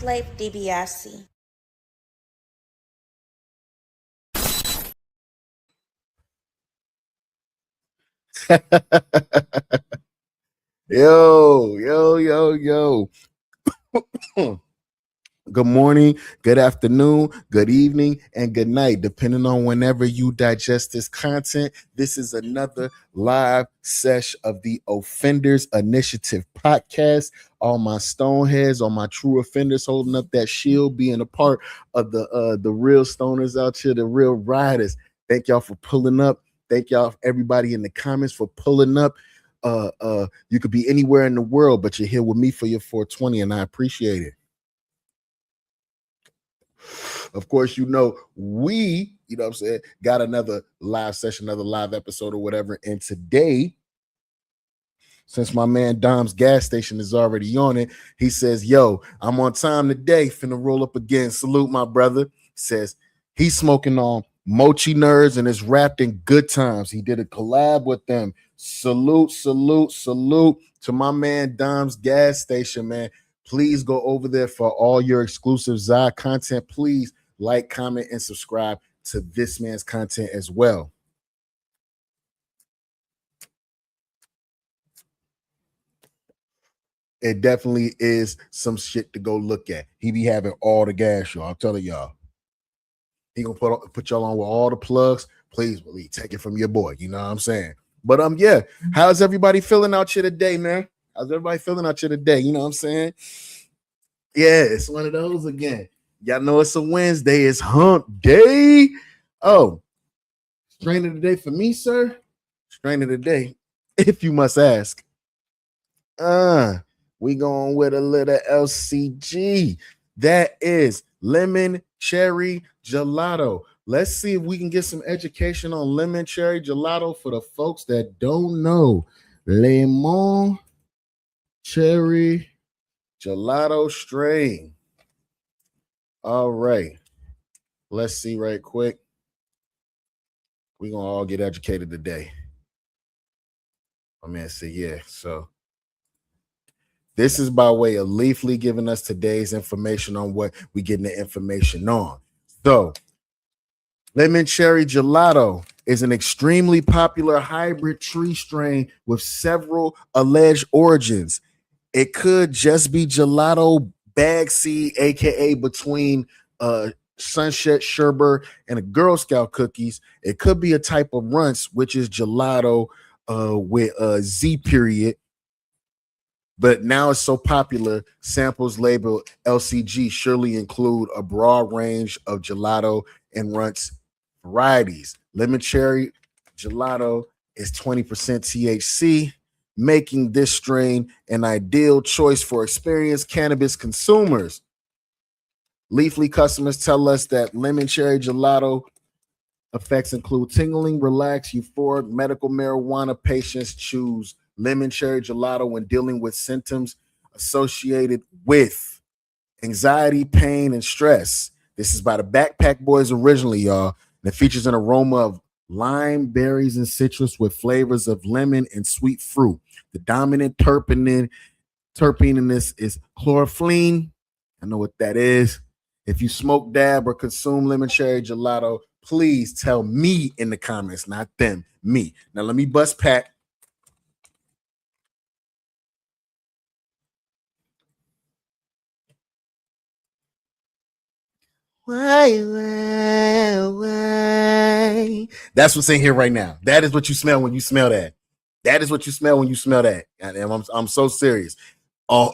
Life DBSC. Yo, yo, yo, yo. Good morning, good afternoon, good evening, and good night, depending on whenever you digest this content. This is another live sesh of the Offenders Initiative podcast. All my stoneheads, all my true offenders holding up that shield, being a part of the real stoners out here, the real riders. Thank y'all for pulling up. Thank y'all, everybody in the comments, for pulling up. You could be anywhere in the world, but you're here with me for your 420, and I appreciate it. Of course, you know what I'm saying, got another live session, another live episode or whatever. And today, since my man Dom's gas station is already on it, he says, yo, I'm on time today, finna roll up again. Salute, my brother. Says he's smoking on Mochi Nerds and is wrapped in Good Times. He did a collab with them. Salute, salute, salute to my man Dom's gas station, man. Please go over there for all your exclusive Zai content. Please like, comment, and subscribe to this man's content as well. It definitely is some shit to go look at. He be having all the gas, y'all. I'm telling y'all. He gonna put y'all on with all the plugs. Please, believe, take it from your boy. You know what I'm saying? But yeah, how's everybody feeling out here today, man? How's everybody feeling out here today? You know what I'm saying? Yeah, it's one of those again. Y'all know it's a Wednesday. It's hump day. Oh, strain of the day for me, sir. Strain of the day, if you must ask. We going with a little LCG. That is lemon cherry gelato. Let's see if we can get some education on lemon cherry gelato for the folks that don't know. Lemon cherry gelato strain. All right. Let's see right quick. We're going to all get educated today. My man said, yeah. So this is by way of Leafly giving us today's information on what we getting the information on. So, lemon cherry gelato is an extremely popular hybrid tree strain with several alleged origins. It could just be gelato bag seed, aka between sunset sherbet and a Girl Scout cookies. It could be a type of runts, which is gelato with a Z period. But now it's so popular, samples labeled LCG surely include a broad range of gelato and runts varieties. Lemon cherry gelato is 20% THC, making this strain an ideal choice for experienced cannabis consumers. Leafly customers tell us that lemon cherry gelato effects include tingling, relaxed, euphoric. Medical marijuana patients choose lemon cherry gelato when dealing with symptoms associated with anxiety, pain, and stress. This is by the Backpack Boys originally, y'all. And it features an aroma of lime, berries, and citrus with flavors of lemon and sweet fruit. The dominant terpene in this is chloroflene. I know what that is. If you smoke, dab, or consume lemon cherry gelato, please tell me in the comments, not them, me. Now let me bust pack. Why? That's what's in here right now. That is what you smell when you smell that. That is what you smell when you smell that. And I'm so serious.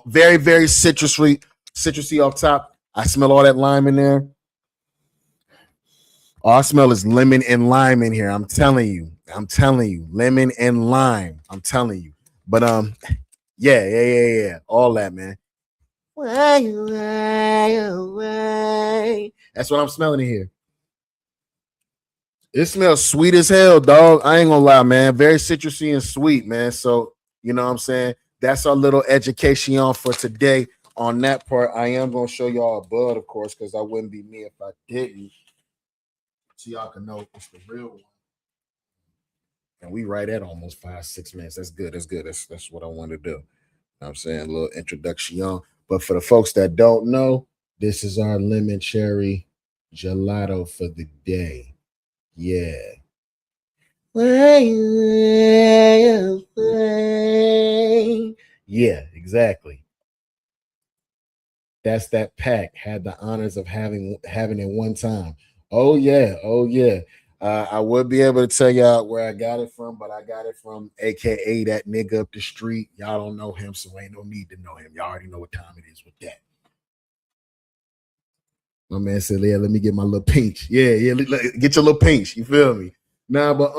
Very, very citrusy off top. I smell all that lime in there. All I smell is lemon and lime in here. I'm telling you. Lemon and lime. I'm telling you. But yeah. All that, man. That's what I'm smelling in here. It smells sweet as hell, dog. I ain't gonna lie, man. Very citrusy and sweet, man. So, you know what I'm saying? That's our little education on for today. On that part, I am gonna show y'all a bud, of course, because I wouldn't be me if I didn't. So y'all can know it's the real one. And we right at almost 5-6 minutes. That's good. That's what I want to do. You know what I'm saying? A little introduction. But for the folks that don't know, This is our lemon cherry gelato for the day. Yeah. Yeah, exactly. That's that pack. Had the honors of having it one time. Oh yeah, oh yeah. I would be able to tell y'all where I got it from, but I got it from AKA that nigga up the street. Y'all don't know him, so ain't no need to know him. Y'all already know what time it is with that. My man said, "Yeah, let me get my little pinch. Yeah, yeah, get your little pinch. You feel me? Nah, but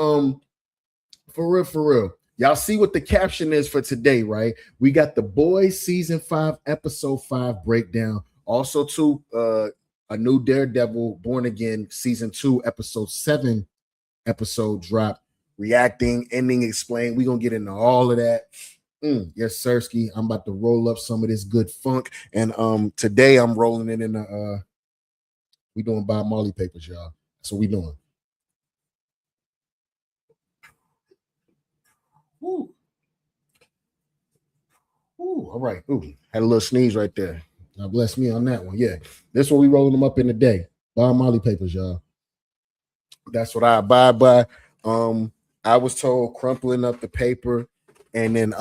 for real, for real. Y'all see what the caption is for today, right? We got the Boys season 5, episode 5 breakdown. Also, too, a new Daredevil Born Again season 2, episode 7 episode drop. Reacting, ending, explain. We're gonna get into all of that. Yes, Sirski. I'm about to roll up some of this good funk. And today I'm rolling it in the we doing Bob Marley papers, y'all. So we doing. Woo. Ooh, all right. Ooh, had a little sneeze right there. Now bless me on that one. Yeah, this one we rolling them up in the day. Bob Marley papers, y'all. That's what I abide by. I was told crumpling up the paper and then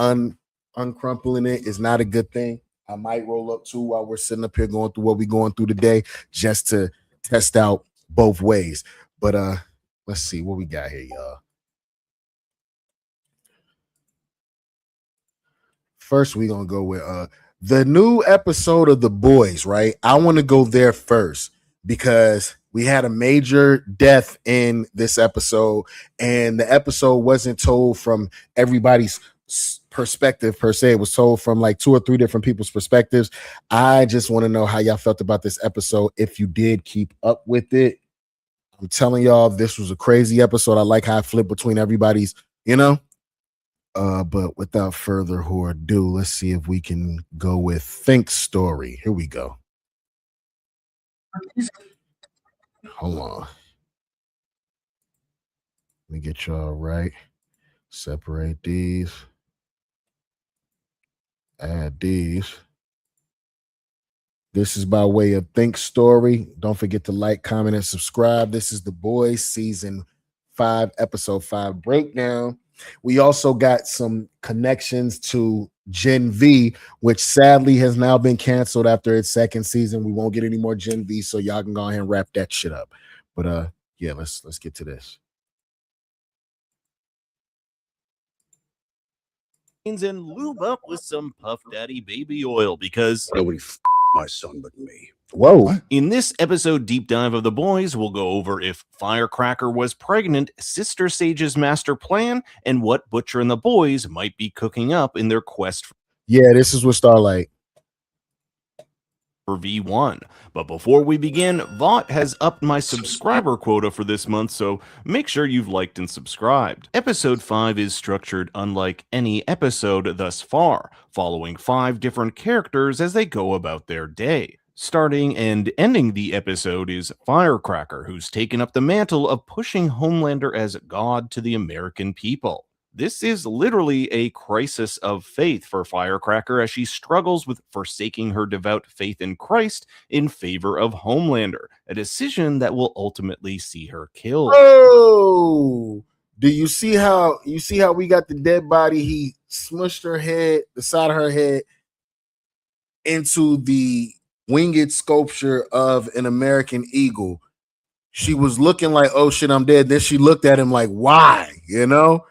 uncrumpling it is not a good thing. I might roll up too while we're sitting up here going through what we're going through today, just to test out both ways. But let's see what we got here, y'all. First, we're gonna go with the new episode of The Boys, right? I want to go there first because we had a major death in this episode, and the episode wasn't told from everybody's perspective per se. It was told from like 2 or 3 different people's perspectives. I just want to know how y'all felt about this episode, if you did keep up with it. I'm telling y'all, this was a crazy episode. I like how I flipped between everybody's, you know. But without further ado, let's see if we can go with Think Story. Here we go. Hold on. Let me get y'all right. Separate these. Add these. This is by way of Think Story. Don't forget to like, comment, and subscribe. This is The Boys season 5, episode 5 breakdown. We also got some connections to Gen V, which sadly has now been canceled after its second season. We won't get any more Gen V, so y'all can go ahead and wrap that shit up. But yeah, let's get to this. And lube up with some Puff Daddy baby oil because nobody my son but me. Whoa. In this episode deep dive of The Boys, we'll go over if Firecracker was pregnant, Sister Sage's master plan, and what Butcher and the boys might be cooking up in their quest Yeah, this is with Starlight for V1. But before we begin, Vought has upped my subscriber quota for this month, so make sure you've liked and subscribed. Episode 5 is structured unlike any episode thus far, following 5 different characters as they go about their day. Starting and ending the episode is Firecracker, who's taken up the mantle of pushing Homelander as God to the American people. This is literally a crisis of faith for Firecracker as she struggles with forsaking her devout faith in Christ in favor of Homelander, a decision that will ultimately see her killed. Oh, do you see how we got the dead body? He smushed her head, the side of her head, into the winged sculpture of an American eagle. She was looking like, oh shit, I'm dead. Then she looked at him like, why? You know?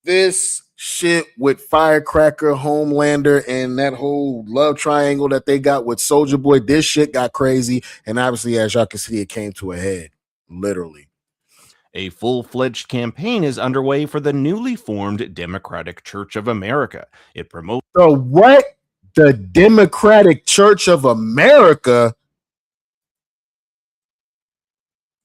This shit with Firecracker, Homelander, and that whole love triangle that they got with Soldier Boy, this shit got crazy. And obviously, as y'all can see, it came to a head. Literally. A full-fledged campaign is underway for the newly formed Democratic Church of America. It promotes the what? The Democratic Church of America.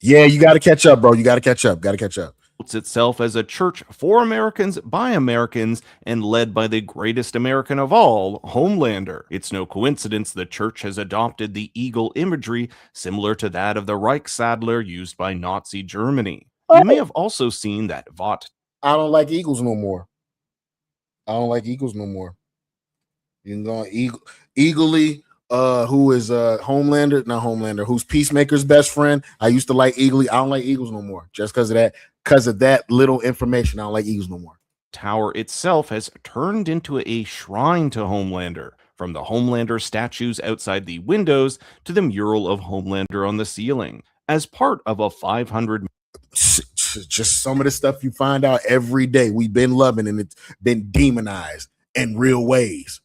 Yeah, you got to catch up, bro. You got to catch up. Got to catch up. Itself as a church for Americans by Americans and led by the greatest American of all, Homelander. It's no coincidence the church has adopted the eagle imagery similar to that of the Reichsadler used by Nazi Germany. You may have also seen that Vought. I don't like eagles no more. I don't like eagles no more. You can go eagerly who is Homelander, not Homelander, who's Peacemaker's best friend. I used to like Eagly. I don't like Eagles no more. Just because of that little information. I don't like Eagles no more. Tower itself has turned into a shrine to Homelander, from the Homelander statues outside the windows to the mural of Homelander on the ceiling. As part of a 500 Just some of the stuff you find out every day. We've been loving, and it's been demonized in real ways.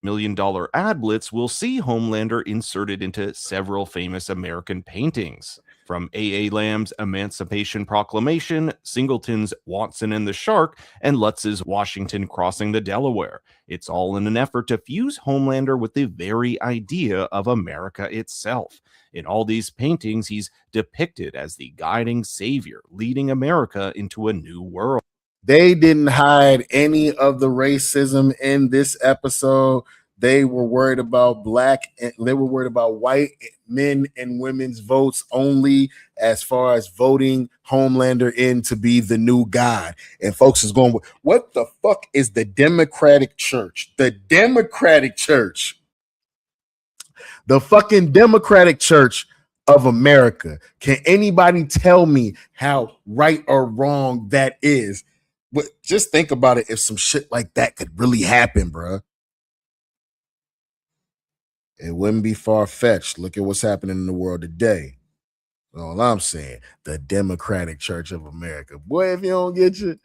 $1 million ad blitz will see Homelander inserted into several famous American paintings. From A.A. Lamb's Emancipation Proclamation, Singleton's Watson and the Shark, and Lutz's Washington Crossing the Delaware. It's all in an effort to fuse Homelander with the very idea of America itself. In all these paintings, he's depicted as the guiding savior, leading America into a new world. They didn't hide any of the racism in this episode. They were worried about they were worried about white men and women's votes only, as far as voting Homelander in to be the new god. And folks is going, what the fuck is the Democratic Church? The Democratic Church. The fucking Democratic Church of America. Can anybody tell me how right or wrong that is? But just think about it, if some shit like that could really happen, bro. It wouldn't be far-fetched. Look at what's happening in the world today. All I'm saying, the Democratic Church of America. Boy, if you don't get you.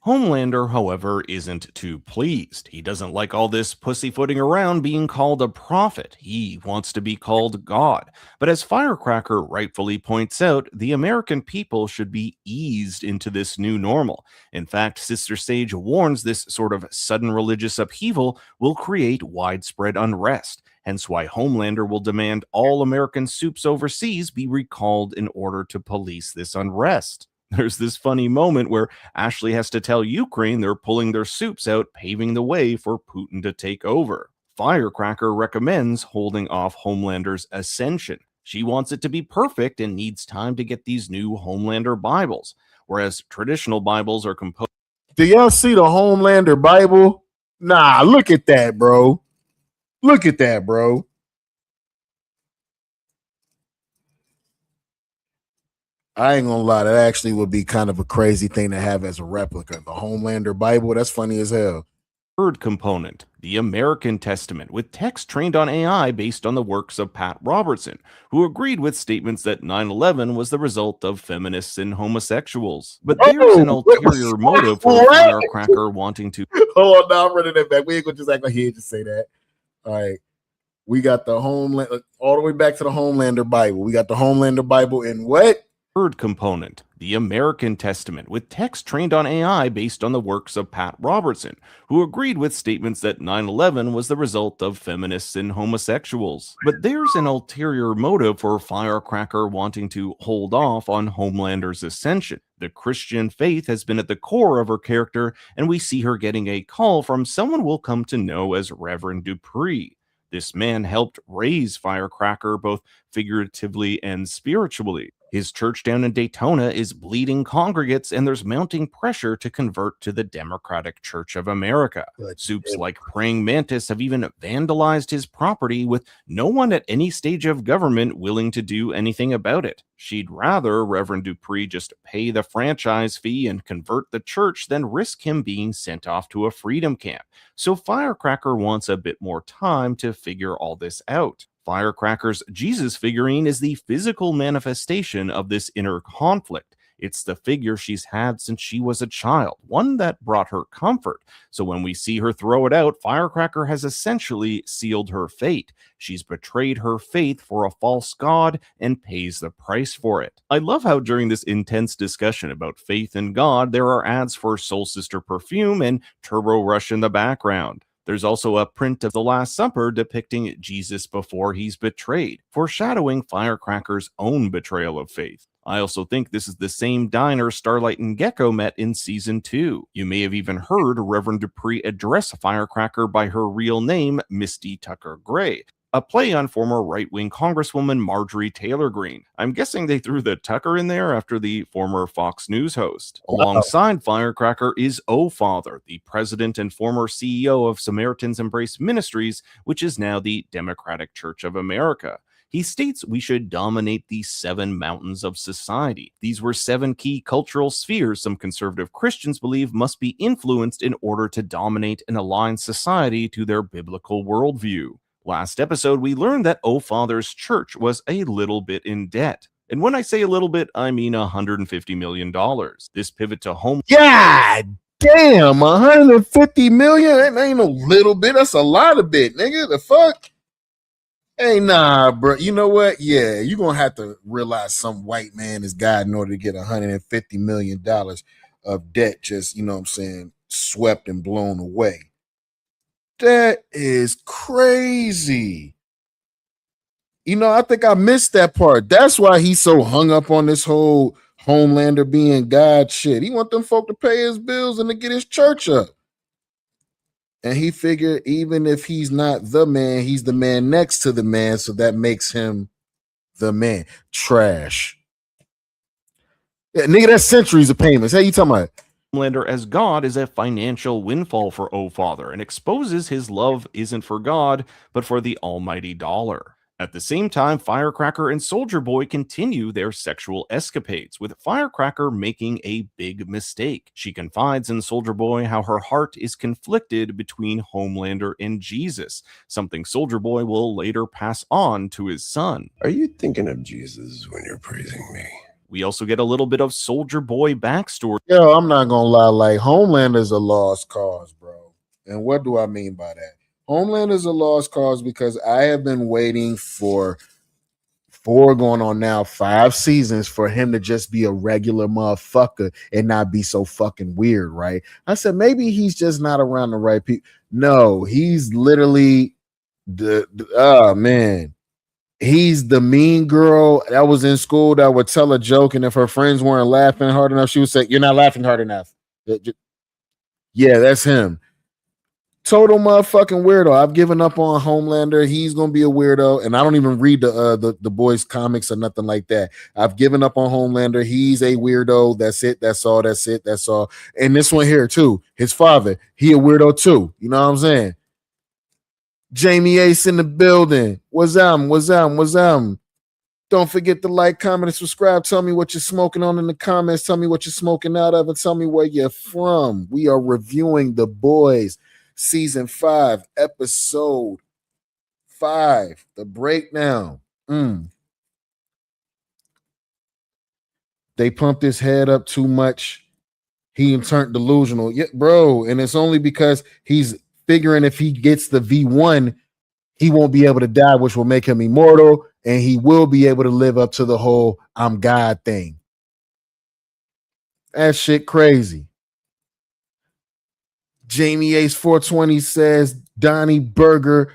Homelander, however, isn't too pleased. He doesn't like all this pussyfooting around being called a prophet. He wants to be called God. But as Firecracker rightfully points out, the American people should be eased into this new normal. In fact, Sister Sage warns this sort of sudden religious upheaval will create widespread unrest. Hence why Homelander will demand all American soups overseas be recalled in order to police this unrest. There's this funny moment where Ashley has to tell Ukraine they're pulling their soups out, paving the way for Putin to take over. Firecracker recommends holding off Homelander's ascension. She wants it to be perfect and needs time to get these new Homelander Bibles, whereas traditional Bibles are composed. Do y'all see the Homelander Bible? Nah, look at that, bro. Look at that, bro. I ain't gonna lie, that actually would be kind of a crazy thing to have as a replica. The Homelander Bible, that's funny as hell. Third component, the American Testament, with text trained on AI based on the works of Pat Robertson, who agreed with statements that 9/11 was the result of feminists and homosexuals. But there's an ulterior motive for Firecracker wanting to. Hold on, now I'm running that back. We ain't gonna just act like he just say that. All right. We got the Homeland all the way back to the Homelander Bible. We got the Homelander Bible in what? Third component, the American Testament, with text trained on AI based on the works of Pat Robertson, who agreed with statements that 9/11 was the result of feminists and homosexuals. But there's an ulterior motive for Firecracker wanting to hold off on Homelander's ascension. The Christian faith has been at the core of her character, and we see her getting a call from someone we'll come to know as Reverend Dupree. This man helped raise Firecracker both figuratively and spiritually. His church down in Daytona is bleeding congregates, and there's mounting pressure to convert to the Democratic Church of America. Soups like Praying Mantis have even vandalized his property, with no one at any stage of government willing to do anything about it. She'd rather Reverend Dupree just pay the franchise fee and convert the church than risk him being sent off to a freedom camp. So Firecracker wants a bit more time to figure all this out. Firecracker's Jesus figurine is the physical manifestation of this inner conflict. It's the figure she's had since she was a child, one that brought her comfort. So when we see her throw it out, Firecracker has essentially sealed her fate. She's betrayed her faith for a false god and pays the price for it. I love how during this intense discussion about faith and God, there are ads for Soul Sister perfume and Turbo Rush in the background. There's also a print of the Last Supper depicting Jesus before he's betrayed, foreshadowing Firecracker's own betrayal of faith. I also think this is the same diner Starlight and Gecko met in Season 2. You may have even heard Reverend Dupree address Firecracker by her real name, Misty Tucker Gray. a play on former right-wing Congresswoman Marjorie Taylor Greene. I'm guessing they threw the Tucker in there after the former Fox News host. Alongside Firecracker is O Father, the president and former CEO of Samaritan's Embrace Ministries, which is now the Democratic Church of America. He states we should dominate the 7 mountains of society. These were 7 key cultural spheres some conservative Christians believe must be influenced in order to dominate and align society to their biblical worldview. Last episode, we learned that O Father's church was a little bit in debt. And when I say a little bit, I mean $150 million. This pivot to home. God damn, 150 million? That ain't no little bit. That's a lot of bit, nigga. The fuck? Hey, nah, bro. You know what? Yeah, you're going to have to realize some white man is God in order to get $150 million of debt just, you know what I'm saying, swept and blown away. That is crazy. You know, I think I missed that part. That's why he's so hung up on this whole Homelander being God shit. He want them folk to pay his bills and to get his church up. And he figured even if he's not the man, he's the man next to the man. So that makes him the man. Trash. Yeah, nigga, that's centuries of payments. How you talking about? Homelander as God is a financial windfall for O Father and exposes his love isn't for God, but for the almighty dollar. At the same time, Firecracker and Soldier Boy continue their sexual escapades, with Firecracker making a big mistake. She confides in Soldier Boy how her heart is conflicted between Homelander and Jesus, something Soldier Boy will later pass on to his son. Are you thinking of Jesus when you're praising me? We also get a little bit of Soldier Boy backstory. Yo, I'm not gonna lie, like Homelander's a lost cause, bro. And what do I mean by that? Homelander's a lost cause because I have been waiting for 4 going on now 5 seasons for him to just be a regular motherfucker and not be so fucking weird, right? I said maybe he's just not around the right people. No, he's literally man. He's the mean girl that was in school that would tell a joke, and if her friends weren't laughing hard enough, she would say, "You're not laughing hard enough." Yeah, that's him. Total motherfucking weirdo. I've given up on Homelander. He's gonna be a weirdo, and I don't even read the boys' comics or nothing like that. I've given up on Homelander. He's a weirdo. That's it. That's all. That's it. That's all. And this one here too. His father, he a weirdo too. You know what I'm saying? Jamie Ace in the building. What's up? What's up? What's up? Don't forget to like, comment, and subscribe. Tell me what you're smoking on in the comments. Tell me what you're smoking out of, and tell me where you're from. We are reviewing The Boys, Season 5, Episode 5, The Breakdown. They pumped his head up too much. He turned delusional. Yeah, bro, and it's only because he's figuring if he gets the V1, he won't be able to die, which will make him immortal, and he will be able to live up to the whole I'm God thing. That shit crazy. Jamie Ace 420 says Donnie Burger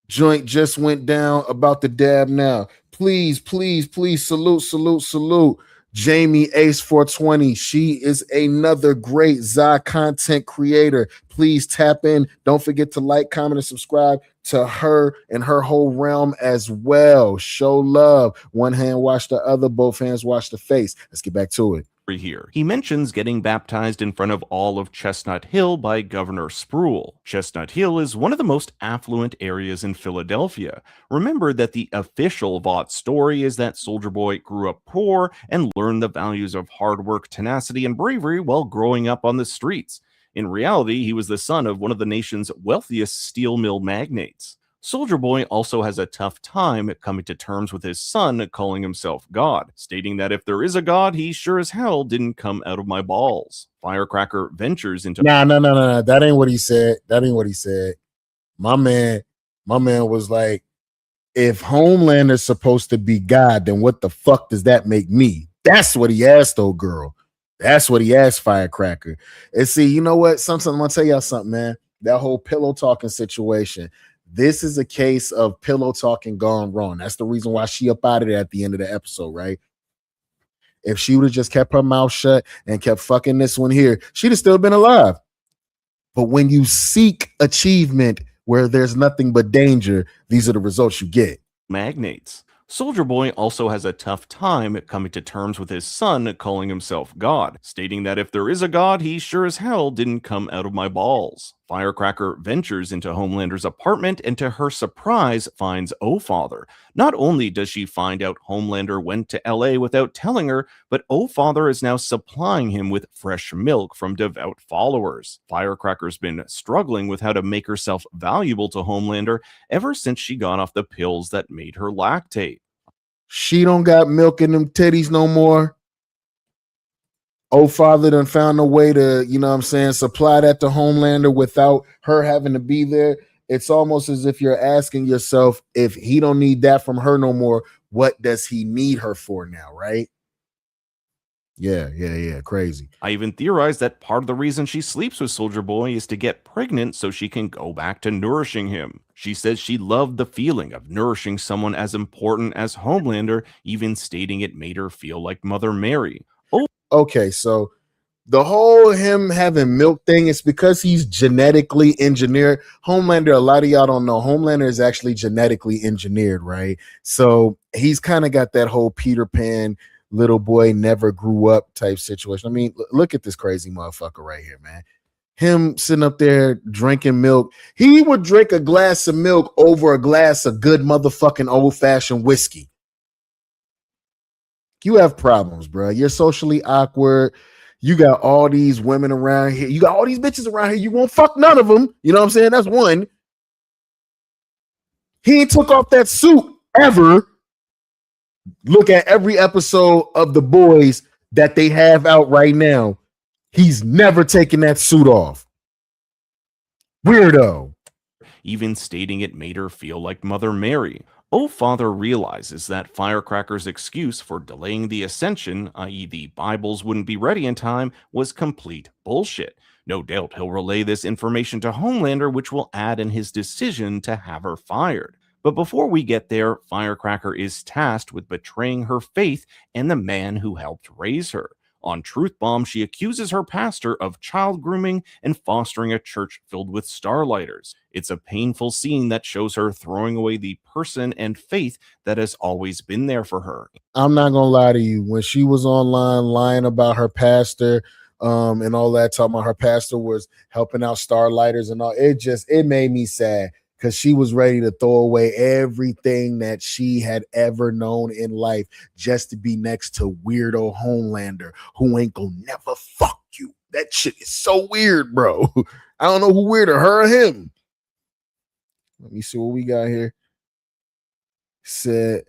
joint just went down about the dab now. Please, please, please salute. Jamie Ace 420. She is another great Zai content creator. Please tap in. Don't forget to like, comment, and subscribe to her and her whole realm as well. Show love. One hand wash the other, both hands wash the face. Let's get back to it. Here. He mentions getting baptized in front of all of Chestnut Hill by Governor Sproul. Chestnut Hill is one of the most affluent areas in Philadelphia. Remember that the official Vought story is that Soldier Boy grew up poor and learned the values of hard work, tenacity, and bravery while growing up on the streets. In reality, he was the son of one of the nation's wealthiest steel mill magnates. Soldier Boy also has a tough time coming to terms with his son calling himself God, stating that if there is a God, he sure as hell didn't come out of my balls. Firecracker ventures into... No. That ain't what he said. My man was like, if Homelander's supposed to be God, then what the fuck does that make me? That's what he asked, old girl. That's what he asked, Firecracker. And see, you know what? Sometimes I'm gonna tell y'all something, man. That whole pillow talking situation. This is a case of pillow talking gone wrong. That's the reason why she up out of there at the end of the episode, right? If she would have just kept her mouth shut and kept fucking this one here, she'd have still been alive. But when you seek achievement where there's nothing but danger, these are the results you get. Magnates. Soldier Boy also has a tough time coming to terms with his son calling himself God, stating that if there is a God, he sure as hell didn't come out of my balls. Firecracker ventures into Homelander's apartment and to her surprise finds O-Father. Not only does she find out Homelander went to LA without telling her, but O-Father is now supplying him with fresh milk from devout followers. Firecracker's been struggling with how to make herself valuable to Homelander ever since she got off the pills that made her lactate. She don't got milk in them titties no more. O-Father done found a way to, you know what I'm saying, supply that to Homelander without her having to be there. It's almost as if you're asking yourself, if he don't need that from her no more, what does he need her for now, right? Yeah, crazy. I even theorized that part of the reason she sleeps with Soldier Boy is to get pregnant so she can go back to nourishing him. She says she loved the feeling of nourishing someone as important as Homelander, even stating it made her feel like Mother Mary. Okay, so the whole him having milk thing is because he's genetically engineered. Homelander, a lot of y'all don't know, Homelander is actually genetically engineered, right? So he's kind of got that whole Peter Pan, little boy never grew up type situation. I mean, look at this crazy motherfucker right here, man. Him sitting up there drinking milk. He would drink a glass of milk over a glass of good motherfucking old-fashioned whiskey. You have problems, bro. You're socially awkward. You got all these women around here. You got all these bitches around here. You won't fuck none of them. You know what I'm saying? That's one. He ain't took off that suit ever. Look at every episode of The Boys that they have out right now. He's never taken that suit off. Weirdo. Even stating it made her feel like Mother Mary. O-Father realizes that Firecracker's excuse for delaying the ascension, i.e. the Bibles wouldn't be ready in time, was complete bullshit. No doubt he'll relay this information to Homelander, which will add in his decision to have her fired. But before we get there, Firecracker is tasked with betraying her faith and the man who helped raise her. On Truth Bomb, she accuses her pastor of child grooming and fostering a church filled with starlighters. It's a painful scene that shows her throwing away the person and faith that has always been there for her. I'm not gonna lie to you. When she was online lying about her pastor, and all that, talking about her pastor was helping out starlighters and all, it made me sad. Because she was ready to throw away everything that she had ever known in life just to be next to weirdo Homelander who ain't gonna never fuck you. That shit is so weird, bro. I don't know who weirder, her or him. Let me see what we got here. Said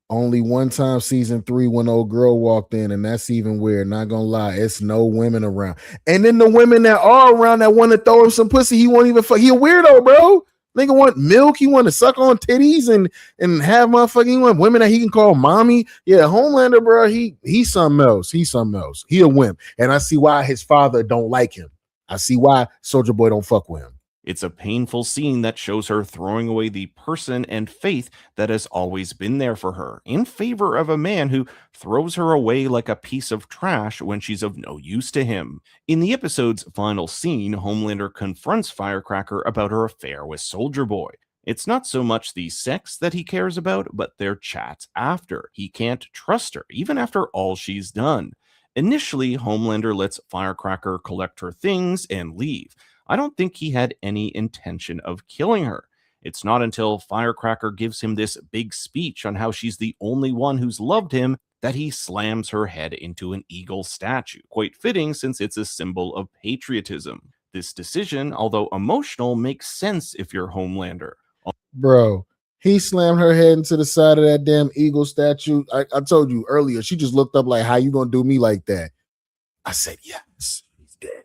only one time season 3 when old girl walked in, and that's even weird. Not gonna lie, it's no women around. And then the women that are around that want to throw him some pussy, he won't even fuck. He a weirdo, bro. Nigga want milk. He want to suck on titties and have motherfucking. He want women that he can call mommy. Yeah, Homelander, bro. He's something else. He's something else. He a wimp, and I see why his father don't like him. I see why Soldier Boy don't fuck with him. It's a painful scene that shows her throwing away the person and faith that has always been there for her in favor of a man who throws her away like a piece of trash when she's of no use to him. In the episode's final scene, Homelander confronts Firecracker about her affair with Soldier Boy. It's not so much the sex that he cares about, but their chats after. He can't trust her, even after all she's done. Initially, Homelander lets Firecracker collect her things and leave. I don't think he had any intention of killing her. It's not until Firecracker gives him this big speech on how she's the only one who's loved him that he slams her head into an eagle statue. Quite fitting since it's a symbol of patriotism. This decision, although emotional, makes sense if you're Homelander. Bro, he slammed her head into the side of that damn eagle statue. I told you earlier, she just looked up like, how you gonna do me like that? I said, yes, he's dead.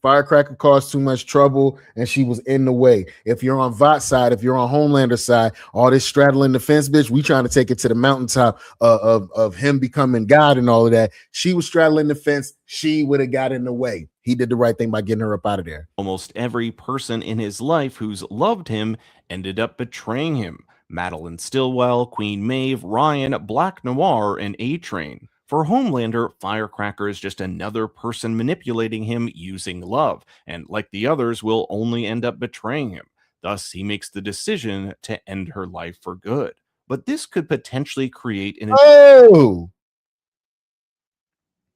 Firecracker caused too much trouble, and she was in the way. If you're on Vought side, if you're on Homelander side, all this straddling the fence, bitch, we trying to take it to the mountaintop of him becoming God and all of that. She was straddling the fence. She would have got in the way. He did the right thing by getting her up out of there. Almost every person in his life who's loved him ended up betraying him. Madeline Stillwell, Queen Maeve, Ryan, Black Noir, and A-Train. For Homelander, Firecracker is just another person manipulating him using love, and like the others, will only end up betraying him. Thus, he makes the decision to end her life for good. But this could potentially create an Oh,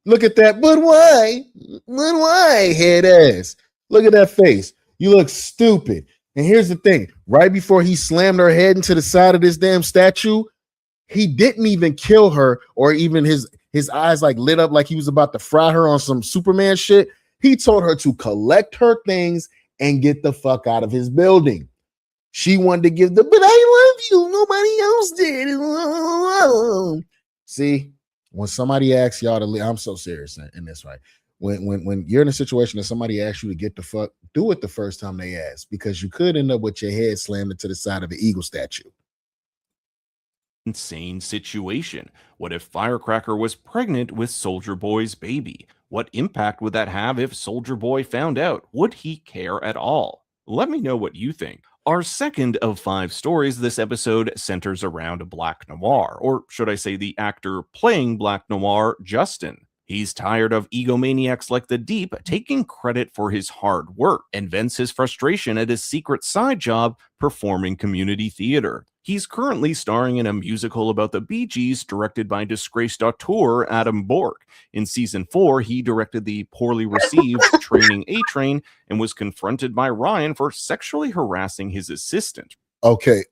look at that. But why? But why, head ass? Look at that face. You look stupid. And here's the thing, right before he slammed her head into the side of this damn statue, he didn't even kill her, or even his eyes like lit up like he was about to fry her on some Superman shit. He told her to collect her things and get the fuck out of his building. She wanted to give but I love you. Nobody else did. See, when somebody asks y'all to leave, I'm so serious in this, right? When you're in a situation that somebody asks you to get the fuck, do it the first time they ask, because you could end up with your head slammed into the side of an eagle statue. insane situation. What if Firecracker was pregnant with Soldier Boy's baby? What impact would that have if Soldier Boy found out? Would he care at all? Let me know what you think. Our second of 5 stories this episode centers around Black Noir, or should I say the actor playing Black Noir, Justin. He's tired of egomaniacs like the Deep taking credit for his hard work and vents his frustration at his secret side job performing community theater. He's currently starring in a musical about the Bee Gees directed by disgraced auteur Adam Bork. In season 4, he directed the poorly received Training A-Train and was confronted by Ryan for sexually harassing his assistant. Okay.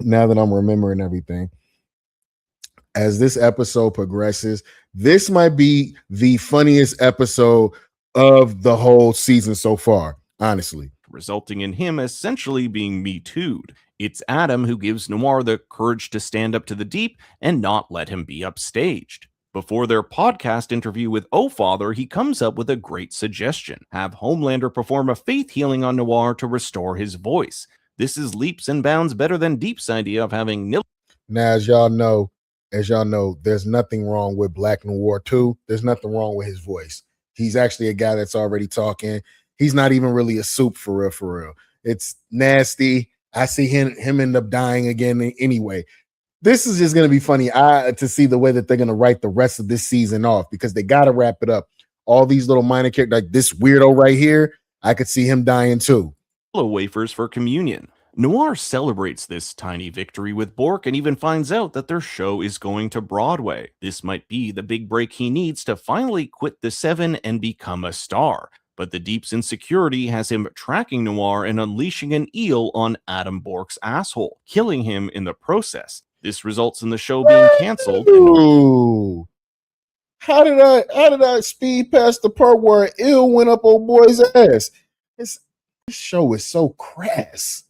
Now that I'm remembering everything, as this episode progresses, this might be the funniest episode of the whole season so far, honestly. Resulting in him essentially being Me Too'd. It's Adam who gives Noir the courage to stand up to the Deep and not let him be upstaged. Before their podcast interview with O-Father, he comes up with a great suggestion. Have Homelander perform a faith healing on Noir to restore his voice. This is leaps and bounds better than Deep's idea of having Now, as y'all know, there's nothing wrong with Black Noir 2. There's nothing wrong with his voice. He's actually a guy that's already talking. He's not even really a soup for real, for real. It's nasty. I see him end up dying again anyway. This is just going to be funny to see the way that they're going to write the rest of this season off, because they got to wrap it up. All these little minor characters, like this weirdo right here, I could see him dying too. Wafers for communion. Noir celebrates this tiny victory with Bork and even finds out that their show is going to Broadway. This might be the big break he needs to finally quit the 7 and become a star. But the Deep's insecurity has him tracking Noir and unleashing an eel on Adam Bork's asshole, killing him in the process. This results in the show being canceled. Ooh. How did I speed past the part where eel went up old boy's ass? This show is so crass.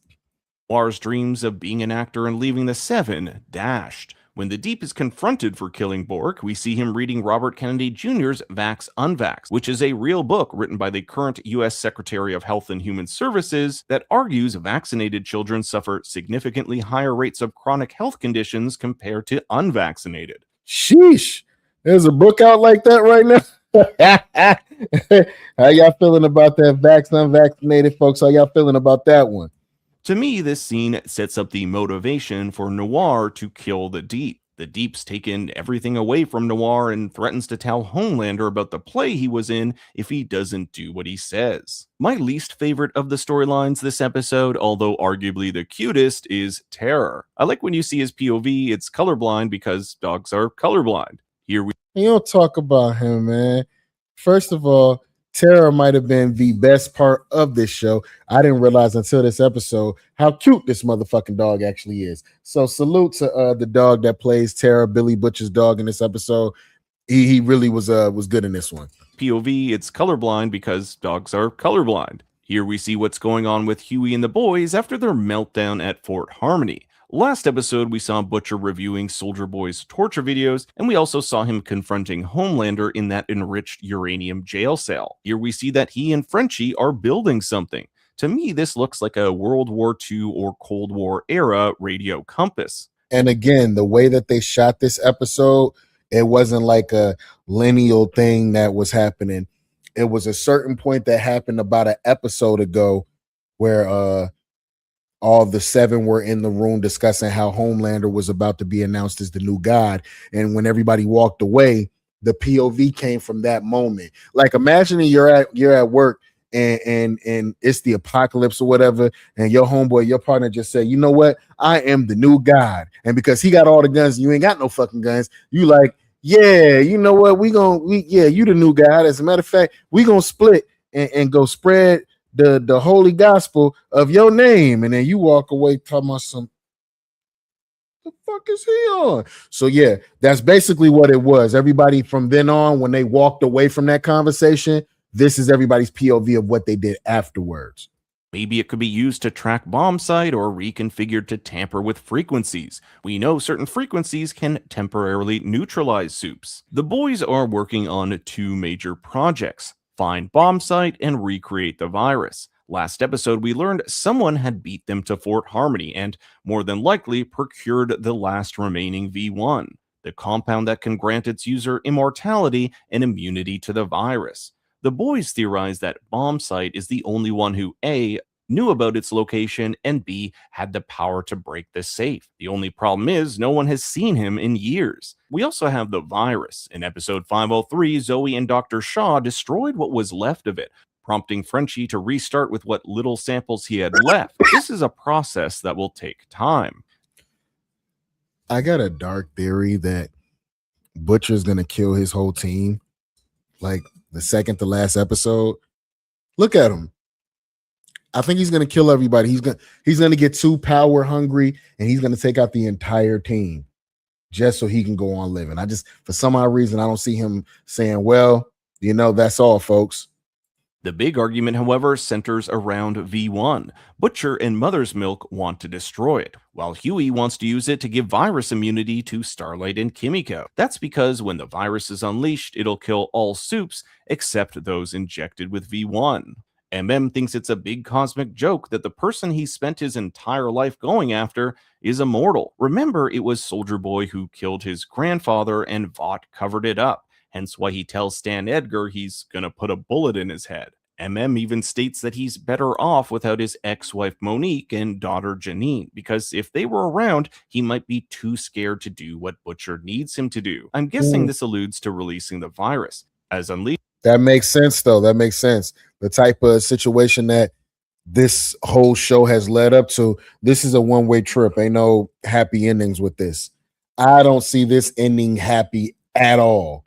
Noir's dreams of being an actor and leaving the 7 dashed. When the Deep is confronted for killing Bork, we see him reading Robert Kennedy Jr.'s Vax Unvax, which is a real book written by the current U.S. Secretary of Health and Human Services that argues vaccinated children suffer significantly higher rates of chronic health conditions compared to unvaccinated. Sheesh. There's a book out like that right now. How y'all feeling about that vax unvaccinated folks? How y'all feeling about that one? To me, this scene sets up the motivation for Noir to kill the Deep. The Deep's taken everything away from Noir and threatens to tell Homelander about the play he was in if he doesn't do what he says. My least favorite of the storylines this episode, although arguably the cutest, is Terror. I like when you see his POV, it's colorblind because dogs are colorblind. Here we You don't talk about him, man. First of all, Terror might have been the best part of this show. I didn't realize until this episode how cute this motherfucking dog actually is. So salute to the dog that plays Terror, Billy Butcher's dog in this episode. He really was good in this one. POV, it's colorblind because dogs are colorblind. Here we see what's going on with Huey and the boys after their meltdown at Fort Harmony. Last episode, we saw Butcher reviewing Soldier Boy's torture videos, and we also saw him confronting Homelander in that enriched uranium jail cell. Here we see that he and Frenchie are building something. To me, this looks like a World War II or Cold War era radio compass. And again, the way that they shot this episode, it wasn't like a lineal thing that was happening. It was a certain point that happened about an episode ago where all the seven were in the room discussing how Homelander was about to be announced as the new god. And when everybody walked away, the POV came from that moment. Like imagining you're at work and it's the apocalypse or whatever, and your homeboy, your partner just said, you know what? I am the new god. And because he got all the guns, you ain't got no fucking guns, you like, yeah, you know what? You the new god. As a matter of fact, we gonna split and go spread the holy gospel of your name. And then you walk away talking about some, the fuck is he on? So yeah, that's basically what it was. Everybody from then on, when they walked away from that conversation, this is everybody's POV of what they did afterwards. Maybe it could be used to track bombsight or reconfigured to tamper with frequencies. We know certain frequencies can temporarily neutralize soups. The boys are working on two major projects: find bombsight and recreate the virus. Last episode, we learned someone had beat them to Fort Harmony and, more than likely, procured the last remaining V1, the compound that can grant its user immortality and immunity to the virus. The boys theorize that Bombsight is the only one who A, knew about its location, and B, had the power to break the safe. The only problem is no one has seen him in years. We also have the virus. In episode 503, Zoe and Dr. Shaw destroyed what was left of it, prompting Frenchie to restart with what little samples he had left. This is a process that will take time. I got a dark theory that Butcher's gonna kill his whole team. Like the second to last episode. Look at him. I think he's gonna kill everybody. He's gonna get too power hungry and he's gonna take out the entire team just so he can go on living. For some odd reason, I don't see him saying, well, that's all, folks. The big argument, however, centers around V1. Butcher and Mother's Milk want to destroy it, while Huey wants to use it to give virus immunity to Starlight and Kimiko. That's because when the virus is unleashed, it'll kill all soups except those injected with V1. Thinks it's a big cosmic joke that the person he spent his entire life going after is immortal. Remember, it was Soldier Boy who killed his grandfather and Vought covered it up. Hence why he tells Stan Edgar he's gonna put a bullet in his head. Even states that he's better off without his ex-wife Monique and daughter Janine, because if they were around, he might be too scared to do what Butcher needs him to do. I'm guessing this alludes to releasing the virus. As unleashed. That makes sense, though. That makes sense. The type of situation that this whole show has led up to, this is a one-way trip. Ain't no happy endings with this. I don't see this ending happy at all.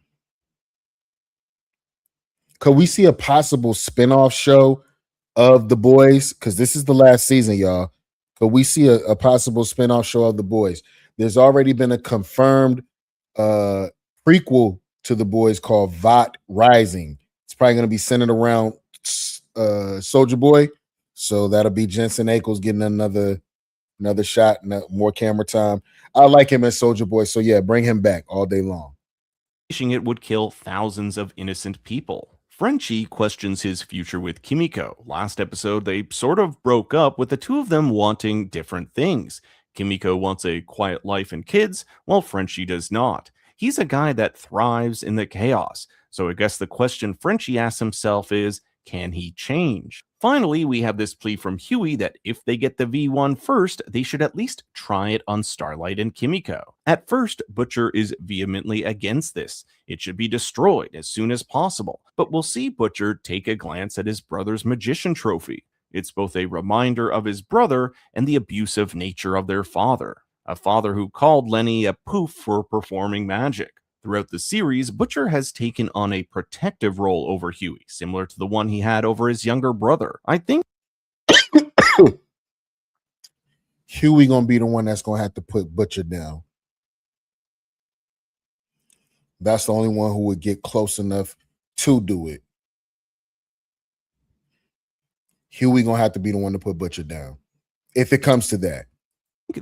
Could we see a possible spinoff show of The Boys? Because this is the last season, y'all. Could we see a possible spinoff show of The Boys? There's already been a confirmed prequel to The Boys called Vought Rising. It's probably going to be centered around Soldier Boy. So that'll be Jensen Ackles getting another shot, more camera time. I like him as Soldier Boy. So yeah, bring him back all day long. It would kill thousands of innocent people. Frenchie questions his future with Kimiko. Last episode, they sort of broke up with the two of them wanting different things. Kimiko wants a quiet life and kids, while Frenchie does not. He's a guy that thrives in the chaos. So I guess the question Frenchie asks himself is, can he change? Finally, we have this plea from Huey that if they get the V1 first, they should at least try it on Starlight and Kimiko. At first, Butcher is vehemently against this. It should be destroyed as soon as possible. But we'll see Butcher take a glance at his brother's magician trophy. It's both a reminder of his brother and the abusive nature of their father. A father who called Lenny a poof for performing magic. Throughout the series, Butcher has taken on a protective role over Huey, similar to the one he had over his younger brother. I think Huey gonna be the one that's gonna have to put Butcher down. That's the only one who would get close enough to do it. Huey gonna have to be the one to put Butcher down, if it comes to that.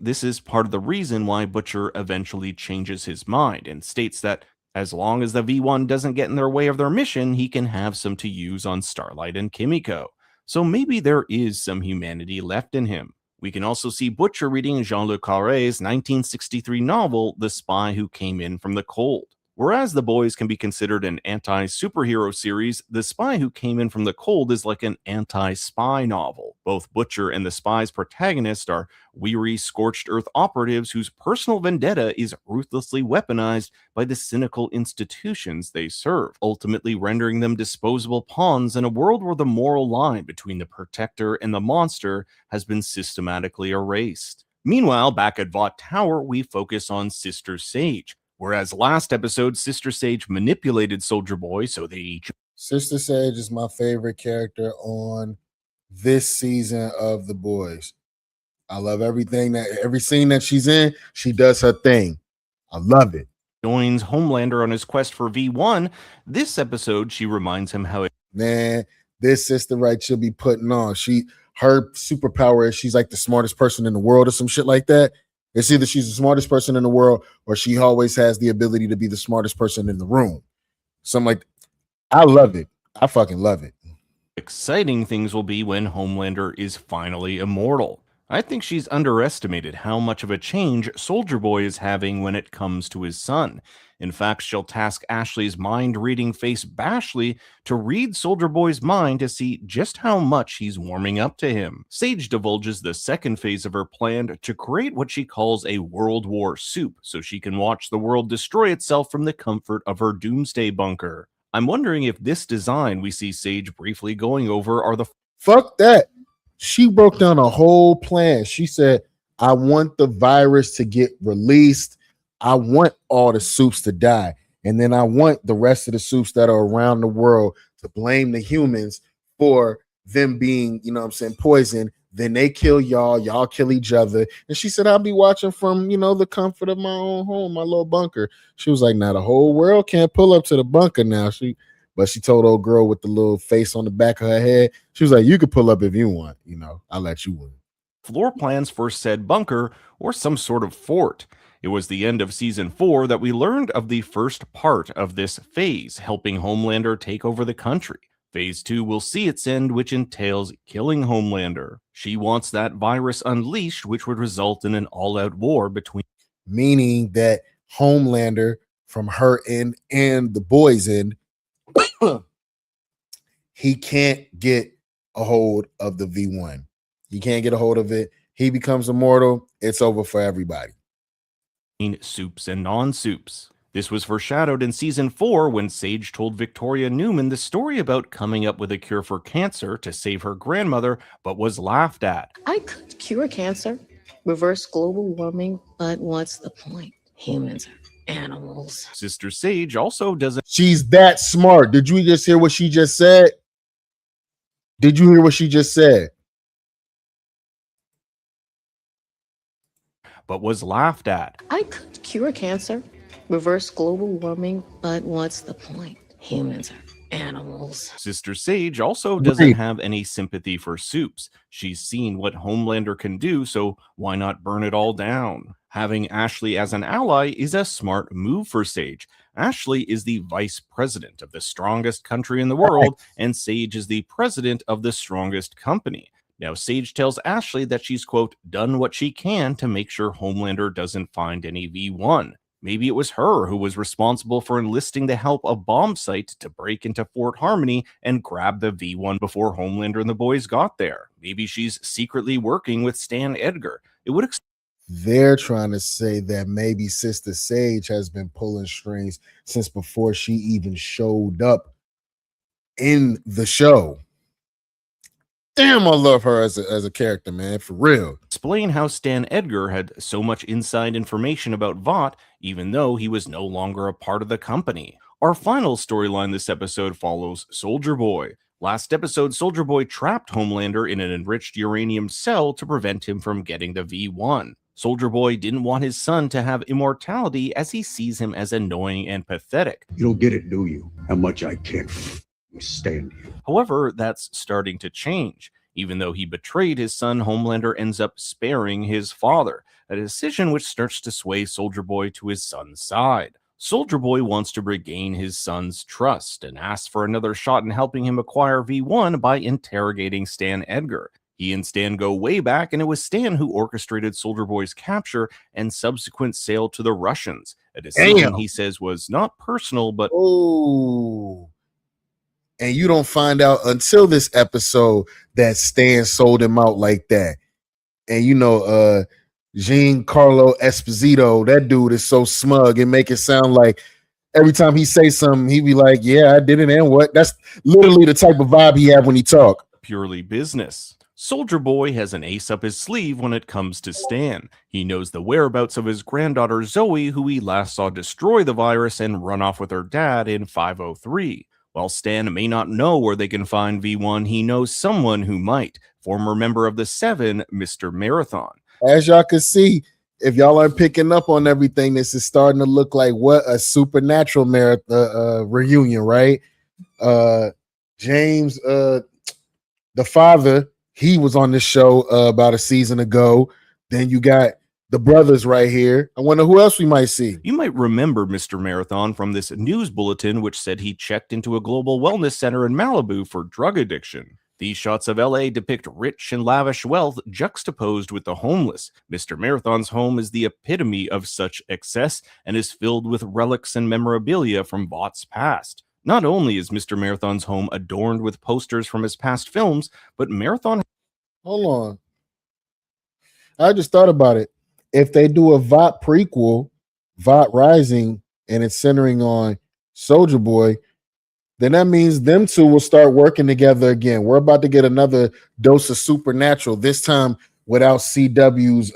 This is part of the reason why Butcher eventually changes his mind and states that as long as the V1 doesn't get in their way of their mission, he can have some to use on Starlight and Kimiko. So maybe there is some humanity left in him. We can also see Butcher reading Jean Le Carré's 1963 novel, The Spy Who Came In From the Cold. Whereas The Boys can be considered an anti-superhero series, The Spy Who Came In From the Cold is like an anti-spy novel. Both Butcher and the spy's protagonist are weary, scorched earth operatives whose personal vendetta is ruthlessly weaponized by the cynical institutions they serve, ultimately rendering them disposable pawns in a world where the moral line between the protector and the monster has been systematically erased. Meanwhile, back at Vought Tower, we focus on Sister Sage. Whereas last episode, Sister Sage manipulated Soldier Boy so they each. Sister Sage is my favorite character on this season of The Boys. I love every scene that she's in, she does her thing. I love it. Joins Homelander on his quest for V1. This episode, she reminds him how Man, this sister right she'll be putting on. Her superpower is she's like the smartest person in the world or some shit like that. It's either she's the smartest person in the world or she always has the ability to be the smartest person in the room. Something like I love it. I fucking love it. exciting things will be when Homelander is finally immortal. I think she's underestimated how much of a change Soldier Boy is having when it comes to his son. In fact, she'll task Ashley's mind-reading face Bashley to read Soldier Boy's mind to see just how much he's warming up to him. Sage divulges the second phase of her plan to create what she calls a World War soup so she can watch the world destroy itself from the comfort of her doomsday bunker. I'm wondering if this design we see Sage briefly going over are the Fuck that. She broke down a whole plan. She said, I want the virus to get released. I want all the soups to die. And then I want the rest of the soups that are around the world to blame the humans for them being, poisoned. Then they kill y'all kill each other. And she said, I'll be watching from, the comfort of my own home, my little bunker. She was like, now the whole world can't pull up to the bunker now. But she told old girl with the little face on the back of her head, she was like, you could pull up if you want, I'll let you win. floor plans for said bunker or some sort of fort. It was the end of season 4 that we learned of the first part of this phase, helping Homelander take over the country. Phase 2 will see its end, which entails killing Homelander. She wants that virus unleashed, which would result in an all-out war between. Meaning that Homelander, from her end and the boys' end, he can't get a hold of the V1. He can't get a hold of it. He becomes immortal. It's over for everybody. Soups and non-soups. This was foreshadowed in season 4 when Sage told Victoria Newman the story about coming up with a cure for cancer to save her grandmother, but was laughed at. I could cure cancer, reverse global warming, but what's the point? Humans are animals. Sister Sage also doesn't. She's that smart. Did you just hear what she just said? Did you hear what she just said? But was laughed at. I could cure cancer, reverse global warming, but what's the point? Humans are animals. Sister Sage also doesn't have any sympathy for soups. She's seen what Homelander can do, so why not burn it all down? Having Ashley as an ally is a smart move for Sage. Ashley is the vice president of the strongest country in the world, and Sage is the president of the strongest company. Now, Sage tells Ashley that she's, quote, done what she can to make sure Homelander doesn't find any V1. Maybe it was her who was responsible for enlisting the help of Bombsight to break into Fort Harmony and grab the V1 before Homelander and the boys got there. Maybe she's secretly working with Stan Edgar. It would They're trying to say that maybe Sister Sage has been pulling strings since before she even showed up in the show. Damn, I love her as a character, man, for real. explain how Stan Edgar had so much inside information about Vought, even though he was no longer a part of the company. Our final storyline this episode follows Soldier Boy. Last episode, Soldier Boy trapped Homelander in an enriched uranium cell to prevent him from getting the V1. Soldier Boy didn't want his son to have immortality as he sees him as annoying and pathetic. You don't get it, do you? How much I can't stand you. However, that's starting to change. Even though he betrayed his son, Homelander ends up sparing his father, a decision which starts to sway Soldier Boy to his son's side. Soldier Boy wants to regain his son's trust and asks for another shot in helping him acquire V1 by interrogating Stan Edgar. He and Stan go way back, and it was Stan who orchestrated Soldier Boy's capture and subsequent sale to the Russians, a decision he says was not personal, but Oh, and you don't find out until this episode that Stan sold him out like that. And Giancarlo Esposito, that dude is so smug and make it sound like every time he say something, he be like, yeah, I did it, and what? That's literally the type of vibe he have when he talk. Purely business. Soldier Boy has an ace up his sleeve when it comes to Stan. He knows the whereabouts of his granddaughter Zoe, who he last saw destroy the virus and run off with her dad in 503. While Stan may not know where they can find V1, he knows someone who might. Former member of the Seven, Mr. Marathon. As y'all can see, if y'all aren't picking up on everything, this is starting to look like what a supernatural reunion, right? James, the father, he was on this show about a season ago. Then you got the brothers right here. I wonder who else we might see. You might remember Mr. Marathon from this news bulletin, which said he checked into a global wellness center in Malibu for drug addiction. These shots of LA depict rich and lavish wealth juxtaposed with the homeless. Mr. Marathon's home is the epitome of such excess and is filled with relics and memorabilia from Vought's past. Not only is Mr. Marathon's home adorned with posters from his past films, but Marathon... Hold on. I just thought about it. If they do a Vought prequel, Vought Rising, and it's centering on Soldier Boy, then that means them two will start working together again. We're about to get another dose of Supernatural, this time without CW's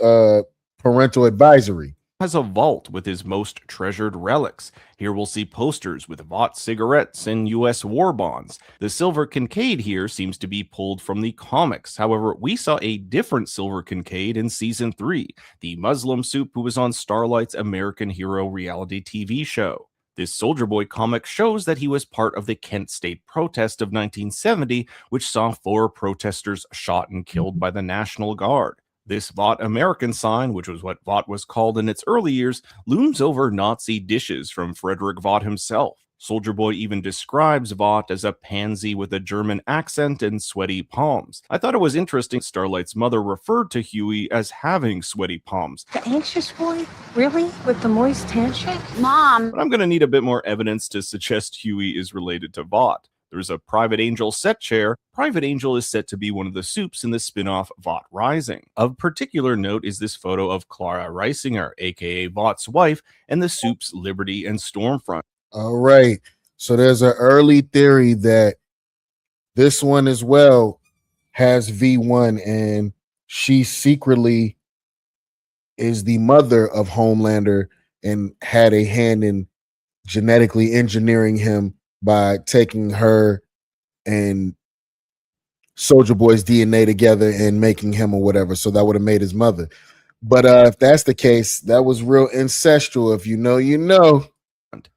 parental advisory. Has a vault with his most treasured relics. Here we'll see posters with Vought cigarettes and U.S. war bonds. The silver Kincaid here seems to be pulled from the comics. However, we saw a different silver Kincaid in season 3, the Muslim soup who was on Starlight's American Hero reality TV show. This Soldier Boy comic shows that he was part of the Kent State protest of 1970, which saw 4 protesters shot and killed by the National Guard. This Vought American sign, which was what Vought was called in its early years, looms over Nazi dishes from Frederick Vought himself. Soldier Boy even describes Vought as a pansy with a German accent and sweaty palms. I thought it was interesting Starlight's mother referred to Huey as having sweaty palms. The anxious boy? Really? With the moist handshake? Mom! But I'm going to need a bit more evidence to suggest Huey is related to Vought. There's a Private Angel set chair. Private Angel is set to be one of the soups in the spin-off Vought Rising. Of particular note is this photo of Clara Reisinger, aka Vaught's wife, and the soups Liberty and Stormfront. All right. So there's an early theory that this one as well has V1, and she secretly is the mother of Homelander and had a hand in genetically engineering him by taking her and Soldier Boy's DNA together and making him or whatever. So that would have made his mother. But if that's the case, that was real ancestral. If you know, you know.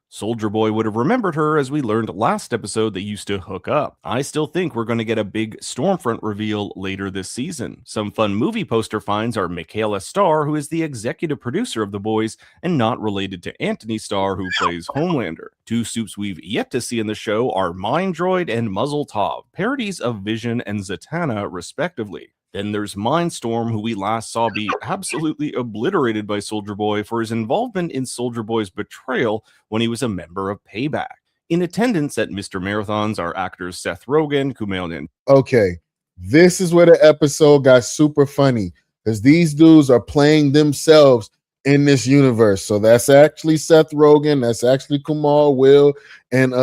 Soldier Boy would have remembered her, as we learned last episode, they used to hook up. I still think we're going to get a big Stormfront reveal later this season. Some fun movie poster finds are Michaela Starr, who is the executive producer of The Boys and not related to Anthony Starr, who plays Homelander. 2 soups we've yet to see in the show are Mind Droid and Muzzle Tov, parodies of Vision and Zatanna, respectively. Then there's Mindstorm, who we last saw be absolutely obliterated by Soldier Boy for his involvement in Soldier Boy's betrayal when he was a member of Payback. In attendance at Mr. Marathons are actors Seth Rogen, Kumail Nanjiani. Okay, this is where the episode got super funny, because these dudes are playing themselves in this universe. So that's actually Seth Rogen, that's actually Kumail, Will, and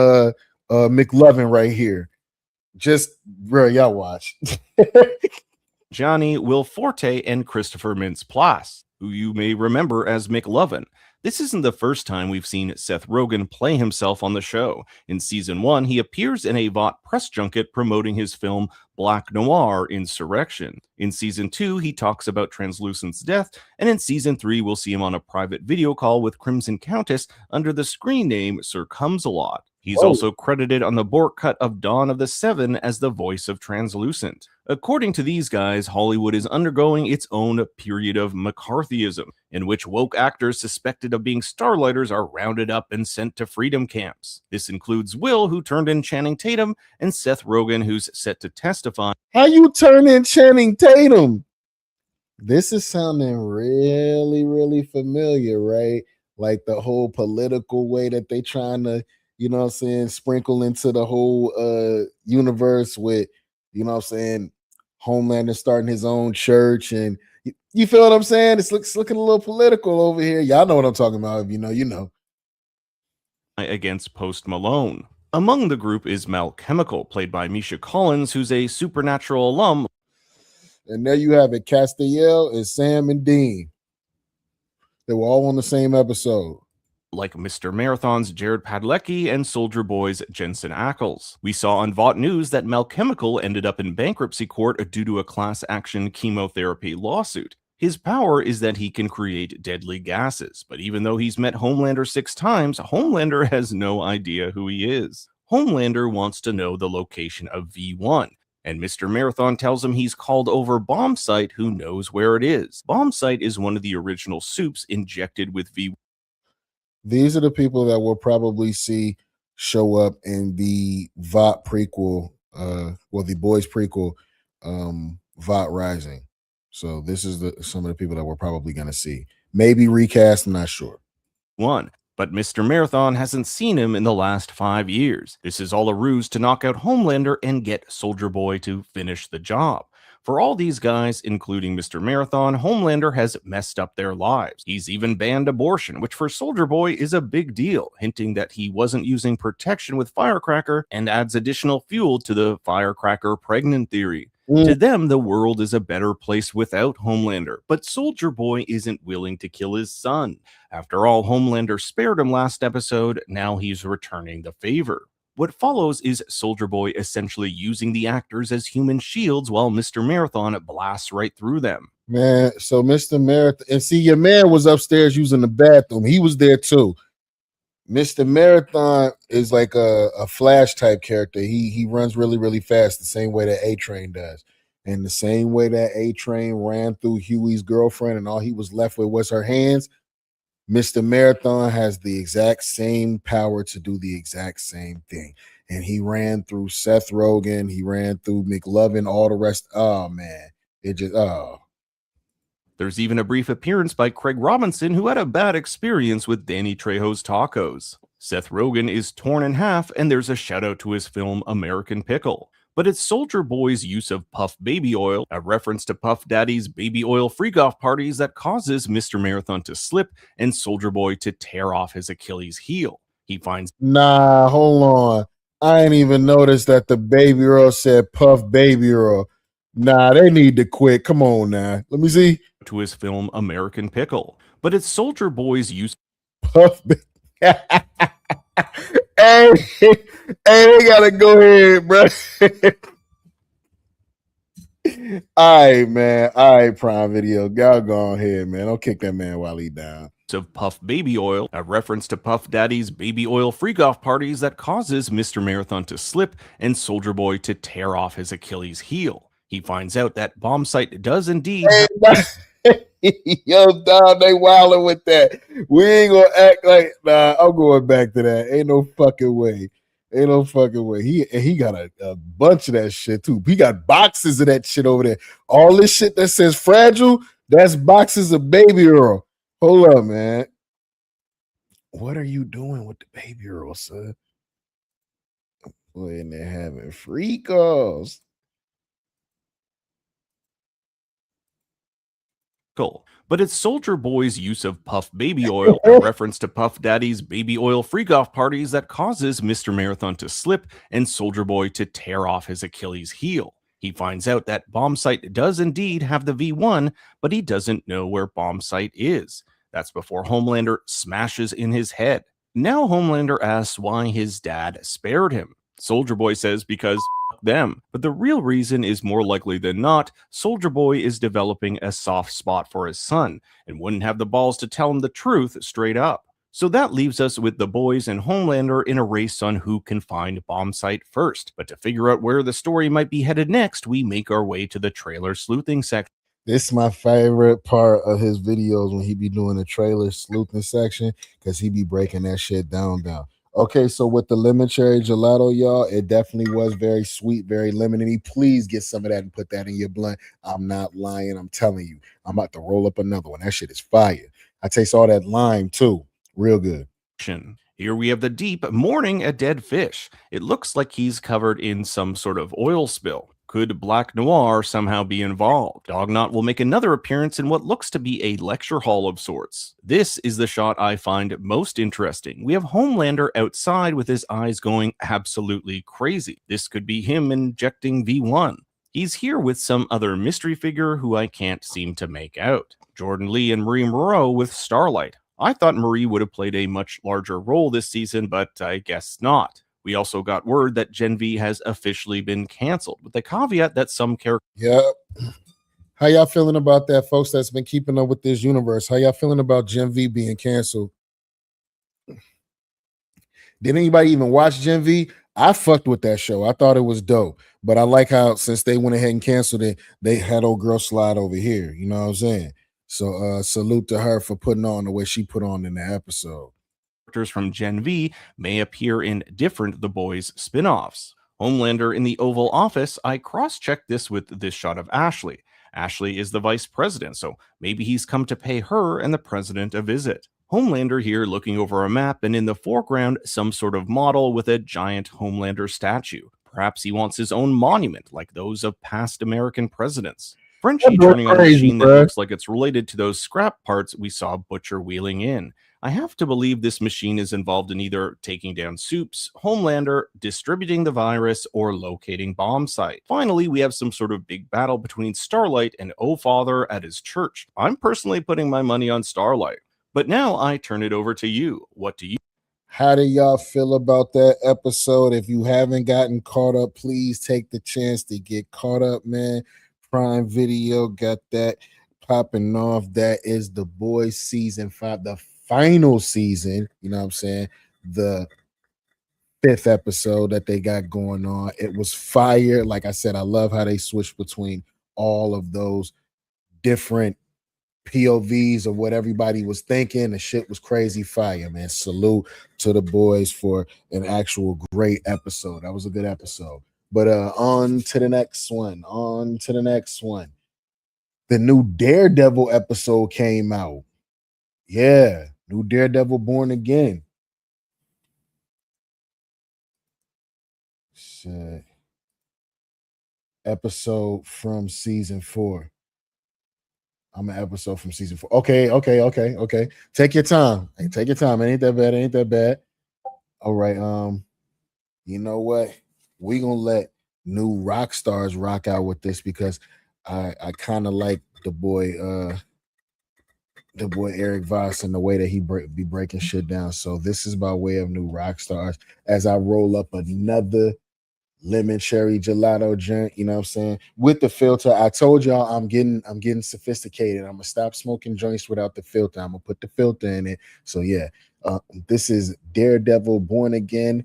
McLovin right here. Just, bro, y'all watch. Johnny, Will Forte, and Christopher Mintz-Plasse, who you may remember as McLovin. This isn't the first time we've seen Seth Rogen play himself on the show. In season 1, he appears in a Vought press junket promoting his film Black Noir Insurrection. In season 2, he talks about Translucent's death, and in season 3, we'll see him on a private video call with Crimson Countess under the screen name Sir Comes-a-Lot. He's Oh. also credited on the Bork cut of Dawn of the Seven as the voice of Translucent. According to these guys, Hollywood is undergoing its own period of McCarthyism, in which woke actors suspected of being starlighters are rounded up and sent to freedom camps. This includes Will, who turned in Channing Tatum, and Seth Rogen, who's set to testify. How you turn in Channing Tatum? This is sounding really, really familiar, right? Like the whole political way that they trying to, you know what I'm saying, sprinkle into the whole universe with, you know what I'm saying, Homelander starting his own church. And you feel what I'm saying? It's looking a little political over here. Y'all know what I'm talking about. If you know, you know. Against Post Malone. Among the group is Mal Chemical, played by Misha Collins, who's a Supernatural alum. And there you have it. Castiel is Sam and Dean. They were all on the same episode. Like Mr. Marathon's Jared Padalecki and Soldier Boy's Jensen Ackles. We saw on Vought News that Mal Chemical ended up in bankruptcy court due to a class action chemotherapy lawsuit. His power is that he can create deadly gases, but even though he's met Homelander 6 times, Homelander has no idea who he is. Homelander wants to know the location of V1, and Mr. Marathon tells him he's called over Bombsight, who knows where it is. Bombsight is one of the original soups injected with V1. These are the people that we'll probably see show up in the Vought prequel, the Boys prequel, Vought Rising. So this is some of the people that we're probably going to see. Maybe recast, I'm not sure. But Mr. Marathon hasn't seen him in the last 5 years. This is all a ruse to knock out Homelander and get Soldier Boy to finish the job. For all these guys, including Mr. Marathon, Homelander has messed up their lives. He's even banned abortion, which for Soldier Boy is a big deal, hinting that he wasn't using protection with Firecracker and adds additional fuel to the Firecracker pregnant theory. To them, the world is a better place without Homelander, but Soldier Boy isn't willing to kill his son. After all, Homelander spared him last episode, now he's returning the favor. What follows is Soldier Boy essentially using the actors as human shields while Mr. Marathon blasts right through them. Man, so Mr. Marathon, and see, your man was upstairs using the bathroom. He was there too. Mr. Marathon is like a Flash type character. He runs really, really fast, the same way that A-Train does. And the same way that A-Train ran through Huey's girlfriend and all he was left with was her hands, Mr. Marathon has the exact same power to do the exact same thing. And he ran through Seth Rogen, he ran through McLovin, all the rest. Oh, man. It just, There's even a brief appearance by Craig Robinson, who had a bad experience with Danny Trejo's tacos. Seth Rogen is torn in half, and there's a shout out to his film American Pickle. But it's Soldier Boy's use of Puff Baby Oil, a reference to Puff Daddy's baby oil freak-off parties, that causes Mr. Marathon to slip and Soldier Boy to tear off his Achilles heel. He finds... Nah, hold on. I ain't even noticed that the baby oil said Puff Baby Oil. Nah, they need to quit. Come on now. Let me see. To his film American Pickle. But it's Soldier Boy's use... Puff hey, they gotta go ahead, bro. All right, man. All right, Prime Video. Y'all go ahead, man. Don't kick that man while he down. Of Puff Baby Oil, a reference to Puff Daddy's baby oil freak-off parties that causes Mr. Marathon to slip and Soldier Boy to tear off his Achilles heel. He finds out that Bombsight does indeed... Yo, dog, they wilding with that. We ain't gonna act like, nah, I'm going back to that. Ain't no fucking way. Ain't no fucking way. He got a bunch of that shit too. He got boxes of that shit over there. All this shit that says fragile, that's boxes of baby oil. Hold up, man. What are you doing with the baby oil, son? Boy, in there having free calls. But it's Soldier Boy's use of Puff Baby Oil, a reference to Puff Daddy's baby oil freak-off parties, that causes Mr. Marathon to slip and Soldier Boy to tear off his Achilles heel. He finds out that Bombsight does indeed have the V1, but he doesn't know where Bombsight is. That's before Homelander smashes in his head. Now Homelander asks why his dad spared him. Soldier Boy says because them. But the real reason is, more likely than not, Soldier Boy is developing a soft spot for his son and wouldn't have the balls to tell him the truth straight up. So that leaves us with the boys and Homelander in a race on who can find bomb site first. But to figure out where the story might be headed next, we make our way to the trailer sleuthing section. This is my favorite part of his videos when he be doing the trailer sleuthing section, because he be breaking that shit down. Okay, so with the lemon cherry gelato, y'all, it definitely was very sweet, very lemony. Please get some of that and put that in your blunt. I'm not lying. I'm telling you. I'm about to roll up another one. That shit is fire. I taste all that lime too. Real good. Here we have the Deep mourning a dead fish. It looks like he's covered in some sort of oil spill. Could Black Noir somehow be involved? Dognot will make another appearance in what looks to be a lecture hall of sorts. This is the shot I find most interesting. We have Homelander outside with his eyes going absolutely crazy. This could be him injecting V1. He's here with some other mystery figure who I can't seem to make out. Jordan Lee and Marie Moreau with Starlight. I thought Marie would have played a much larger role this season, but I guess not. We also got word that Gen V has officially been canceled, with the caveat that some characters. Yep. How y'all feeling about that, folks that's been keeping up with this universe? How y'all feeling about Gen V being canceled? Did anybody even watch Gen V? I fucked with that show. I thought it was dope. But I like how, since they went ahead and canceled it, they had old girl slide over here. You know what I'm saying? So salute to her for putting on the way she put on in the episode. Characters from Gen V may appear in different The Boys spin-offs. Homelander in the Oval Office, I cross-checked this with this shot of Ashley. Ashley is the vice president, so maybe he's come to pay her and the president a visit. Homelander here looking over a map, and in the foreground, some sort of model with a giant Homelander statue. Perhaps he wants his own monument, like those of past American presidents. Frenchie turning on a machine that looks like it's related to those scrap parts we saw Butcher wheeling in. I have to believe this machine is involved in either taking down Soups, Homelander, distributing the virus, or locating bomb site. Finally, we have some sort of big battle between Starlight and O-Father at his church. I'm personally putting my money on Starlight. But now I turn it over to you. What do you? How do y'all feel about that episode? If you haven't gotten caught up, please take the chance to get caught up, man. Prime Video got that popping off. That is The Boys season 5, the final season. You know what I'm saying? The 5th episode that they got going on. It was fire. Like I said, I love how they switched between all of those different POVs of what everybody was thinking. The shit was crazy fire, man. Salute to the boys for an actual great episode. That was a good episode. But on to the next one. The new Daredevil episode came out. Yeah, new Daredevil Born Again. Shit. Episode from season 4. I'm an episode from season 4. Okay. Take your time. Hey, take your time. It ain't that bad. All right. You know what? We gonna let new rock stars rock out with this, because I kind of like the boy Eric Voss and the way that he be breaking shit down. So this is by way of new rock stars as I roll up another lemon cherry gelato joint, you know what I'm saying, with the filter. I told y'all I'm getting sophisticated. I'm gonna stop smoking joints without the filter. I'm gonna put the filter in it. So yeah, this is Daredevil Born Again,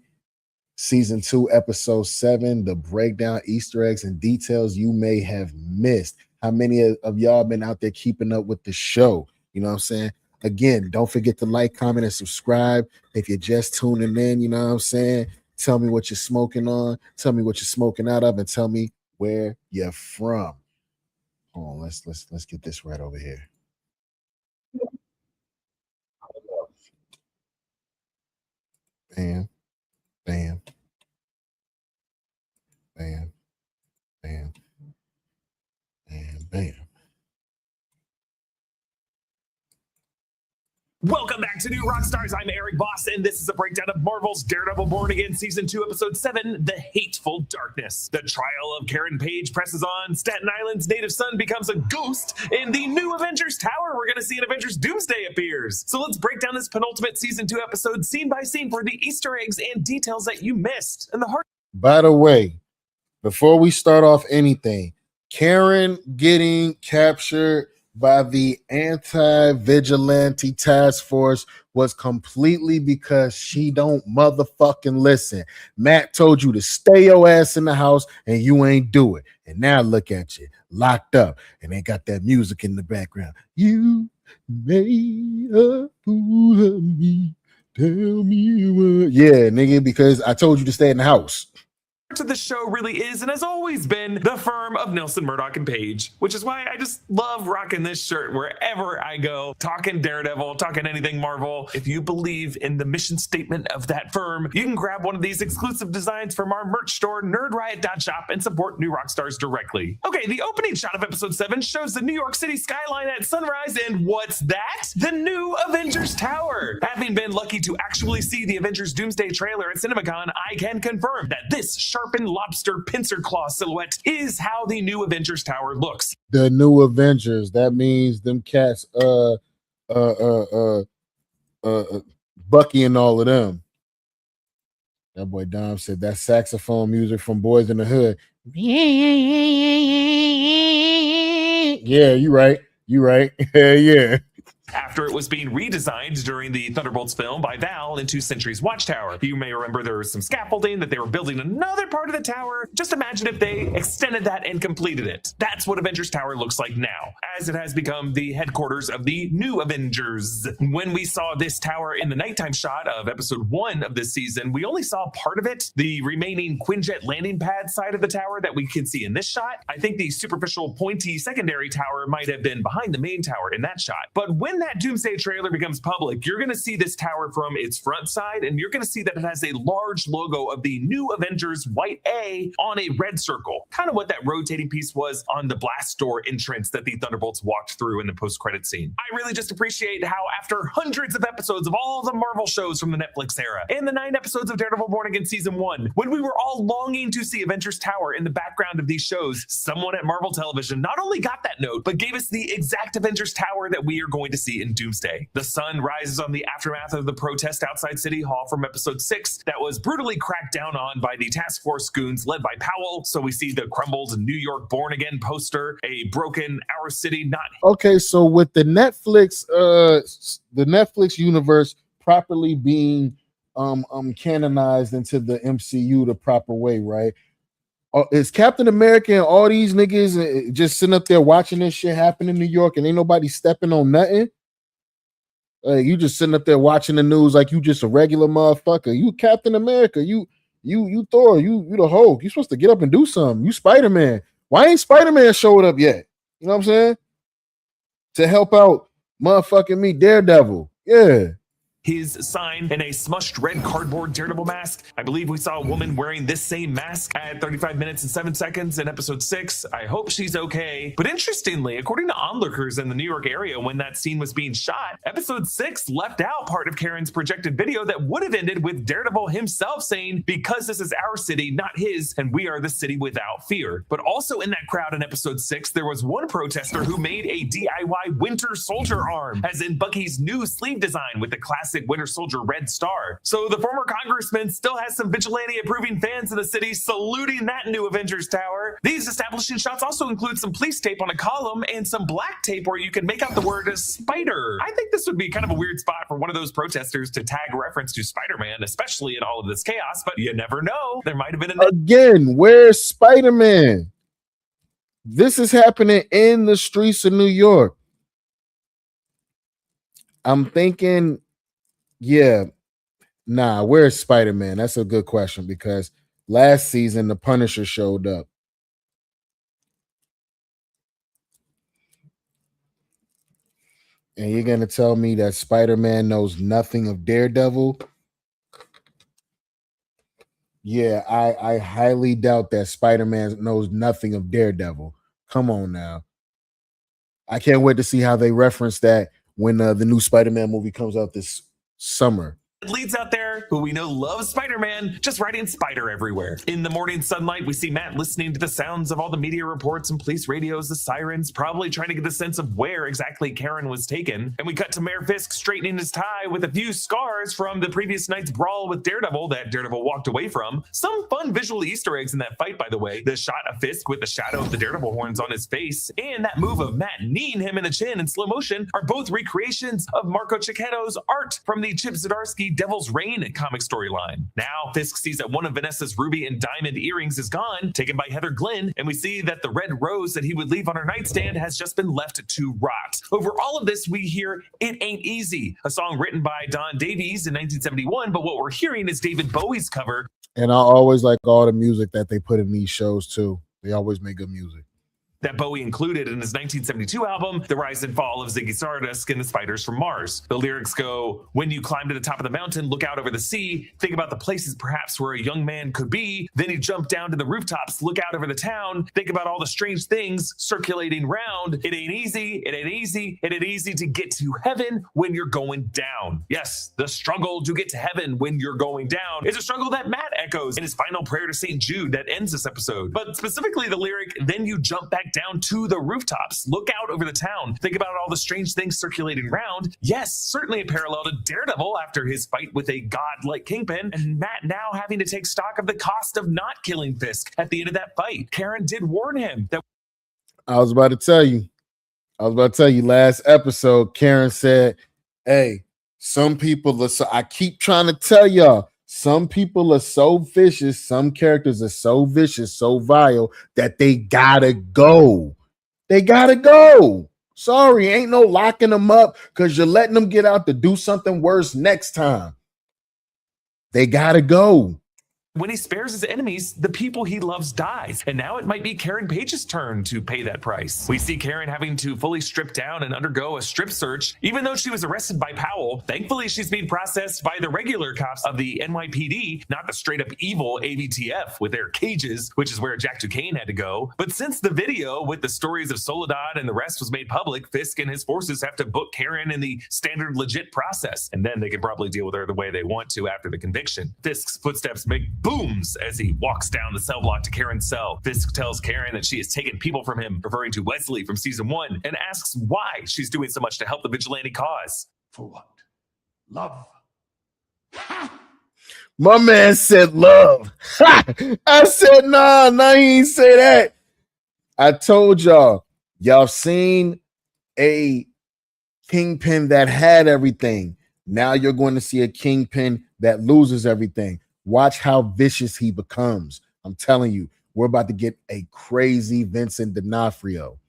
season 2, episode 7. The breakdown, Easter eggs, and details you may have missed. How many of y'all been out there keeping up with the show? You know what I'm saying? Again, don't forget to like, comment, and subscribe. If you're just tuning in, you know what I'm saying, tell me what you're smoking on, tell me what you're smoking out of, and tell me where you're from. Hold on, let's get this right over here. Bam, bam, bam, bam, and bam. Welcome back to New Rockstars. I'm Eric Voss, and this is a breakdown of Marvel's Daredevil Born Again Season 2, Episode 7, The Hateful Darkness. The trial of Karen Page presses on. Staten Island's native son becomes a ghost. In the new Avengers Tower, we're going to see an Avengers Doomsday appears. So let's break down this penultimate Season 2 episode scene by scene for the Easter eggs and details that you missed. And the heart. By the way, before we start off anything, Karen getting captured by the anti-vigilante task force was completely because she don't motherfucking listen. Matt told you to stay your ass in the house and you ain't do it. And now look at you, locked up, and they got that music in the background. You made a fool of me. Tell me what. Yeah, nigga, because I told you to stay in the house. To the show really is and has always been the firm of Nelson, Murdoch, and Page, which is why I just love rocking this shirt wherever I go, talking Daredevil, talking anything Marvel. If you believe in the mission statement of that firm, you can grab one of these exclusive designs from our merch store, nerdriot.shop, and support New Rockstars directly. Okay, the opening shot of episode 7 shows the New York City skyline at sunrise, and what's that? The new Avengers Tower. Having been lucky to actually see the Avengers Doomsday trailer at CinemaCon, I can confirm that this sharpened lobster pincer claw silhouette is how the new Avengers Tower looks. The new Avengers, that means them cats Bucky and all of them. That boy Dom said that saxophone music from Boys in the Hood. Yeah, you right. Yeah. After it was being redesigned during the Thunderbolts film by Val into Sentry's Watchtower. You may remember there was some scaffolding that they were building another part of the tower. Just imagine if they extended that and completed it. That's what Avengers Tower looks like now, as it has become the headquarters of the new Avengers. When we saw this tower in the nighttime shot of episode 1 of this season, we only saw part of it, the remaining Quinjet landing pad side of the tower that we can see in this shot. I think the superficial pointy secondary tower might have been behind the main tower in that shot. But when that Doomsday trailer becomes public, you're going to see this tower from its front side, and you're going to see that it has a large logo of the new Avengers white A on a red circle. Kind of what that rotating piece was on the blast door entrance that the Thunderbolts walked through in the post-credit scene. I really just appreciate how after hundreds of episodes of all the Marvel shows from the Netflix era, and the 9 episodes of Daredevil Born Again Season 1, when we were all longing to see Avengers Tower in the background of these shows, someone at Marvel Television not only got that note, but gave us the exact Avengers Tower that we are going to see in Doomsday. The sun rises on the aftermath of the protest outside City Hall from episode 6 that was brutally cracked down on by the task force goons led by Powell. So we see the crumbled New York Born Again poster, a broken Our City Not. Okay, so with the Netflix universe properly being canonized into the MCU the proper way, right? Is Captain America and all these niggas just sitting up there watching this shit happen in New York and ain't nobody stepping on nothing? You just sitting up there watching the news like you just a regular motherfucker. You Captain America, you Thor, you the Hulk. You supposed to get up and do something. You Spider-Man. Why ain't Spider-Man showed up yet? You know what I'm saying? To help out motherfucking me, Daredevil. Yeah. His sign in a smushed red cardboard Daredevil mask. I believe we saw a woman wearing this same mask at 35 minutes and 7 seconds in episode 6. I hope she's okay. But interestingly, according to onlookers in the New York area when that scene was being shot, episode 6 left out part of Karen's projected video that would have ended with Daredevil himself saying, because this is our city, not his, and we are the city without fear. But also in that crowd in episode 6, there was one protester who made a DIY Winter Soldier arm, as in Bucky's new sleeve design with the classic Winter Soldier red star. So the former congressman still has some vigilante approving fans in the city saluting that new Avengers Tower. These establishing shots also include some police tape on a column and some black tape where you can make out the word spider. I think this would be kind of a weird spot for one of those protesters to tag reference to Spider-Man, especially in all of this chaos, but you never know. There might have been Again, where's Spider-Man? This is happening in the streets of New York. I'm thinking, where's Spider-Man? That's a good question because last season the Punisher showed up. And you're going to tell me that Spider-Man knows nothing of Daredevil? Yeah, I highly doubt that Spider-Man knows nothing of Daredevil. Come on now. I can't wait to see how they reference that when the new Spider-Man movie comes out this summer. leads out there who we know loves Spider-Man, just writing Spider everywhere. In the morning sunlight, we see Matt listening to the sounds of all the media reports and police radios, the sirens, probably trying to get a sense of where exactly Karen was taken. And we cut to Mayor Fisk straightening his tie with a few scars from the previous night's brawl with Daredevil that Daredevil walked away from. Some fun visual Easter eggs in that fight, by the way. The shot of Fisk with the shadow of the Daredevil horns on his face, and that move of Matt kneeing him in the chin in slow motion are both recreations of Marco Cicchetto's art from the Chip Zdarsky Devil's Reign comic storyline. Now, Fisk sees that one of Vanessa's ruby and diamond earrings is gone, taken by Heather Glenn, and we see that the red rose that he would leave on her nightstand has just been left to rot. Over all of this, we hear It Ain't Easy, a song written by Don Davies in 1971, but what we're hearing is David Bowie's cover. And I always like all the music that they put in these shows, too. They always make good music. That Bowie included in his 1972 album, The Rise and Fall of Ziggy Stardust and the Spiders from Mars. The lyrics go, when you climb to the top of the mountain, look out over the sea, think about the places perhaps where a young man could be, then you jump down to the rooftops, look out over the town, think about all the strange things circulating round. It ain't easy, it ain't easy, it ain't easy to get to heaven when you're going down. Yes, the struggle to get to heaven when you're going down is a struggle that Matt echoes in his final prayer to St. Jude that ends this episode. But specifically the lyric, then you jump back down to the rooftops, look out over the town, think about all the strange things circulating around. Yes, certainly a parallel to Daredevil after his fight with a god-like Kingpin, and Matt now having to take stock of the cost of not killing Fisk at the end of that fight. Karen did warn him that I was about to tell you last episode, Karen said, hey, some people are so, I keep trying to tell y'all, some people are so vicious, some characters are so vicious, so vile that they gotta go. They gotta go. Sorry, ain't no locking them up because you're letting them get out to do something worse next time. They gotta go. when he spares his enemies, the people he loves dies. And now it might be Karen Page's turn to pay that price. We see Karen having to fully strip down and undergo a strip search, even though she was arrested by Powell. Thankfully, she's being processed by the regular cops of the NYPD, not the straight up evil AVTF with their cages, which is where Jack Duquesne had to go. But since the video with the stories of Soledad and the rest was made public, Fisk and his forces have to book Karen in the standard legit process. And then they can probably deal with her the way they want to after the conviction. Fisk's footsteps make booms as he walks down the cell block to Karen's cell. Fisk tells Karen that she has taken people from him, referring to Wesley from season 1, and asks why she's doing so much to help the vigilante cause. For what? Love. My man said love. I said, nah, he ain't say that. I told y'all seen a Kingpin that had everything. Now you're going to see a Kingpin that loses everything. Watch how vicious he becomes. I'm telling you, we're about to get a crazy Vincent D'Onofrio.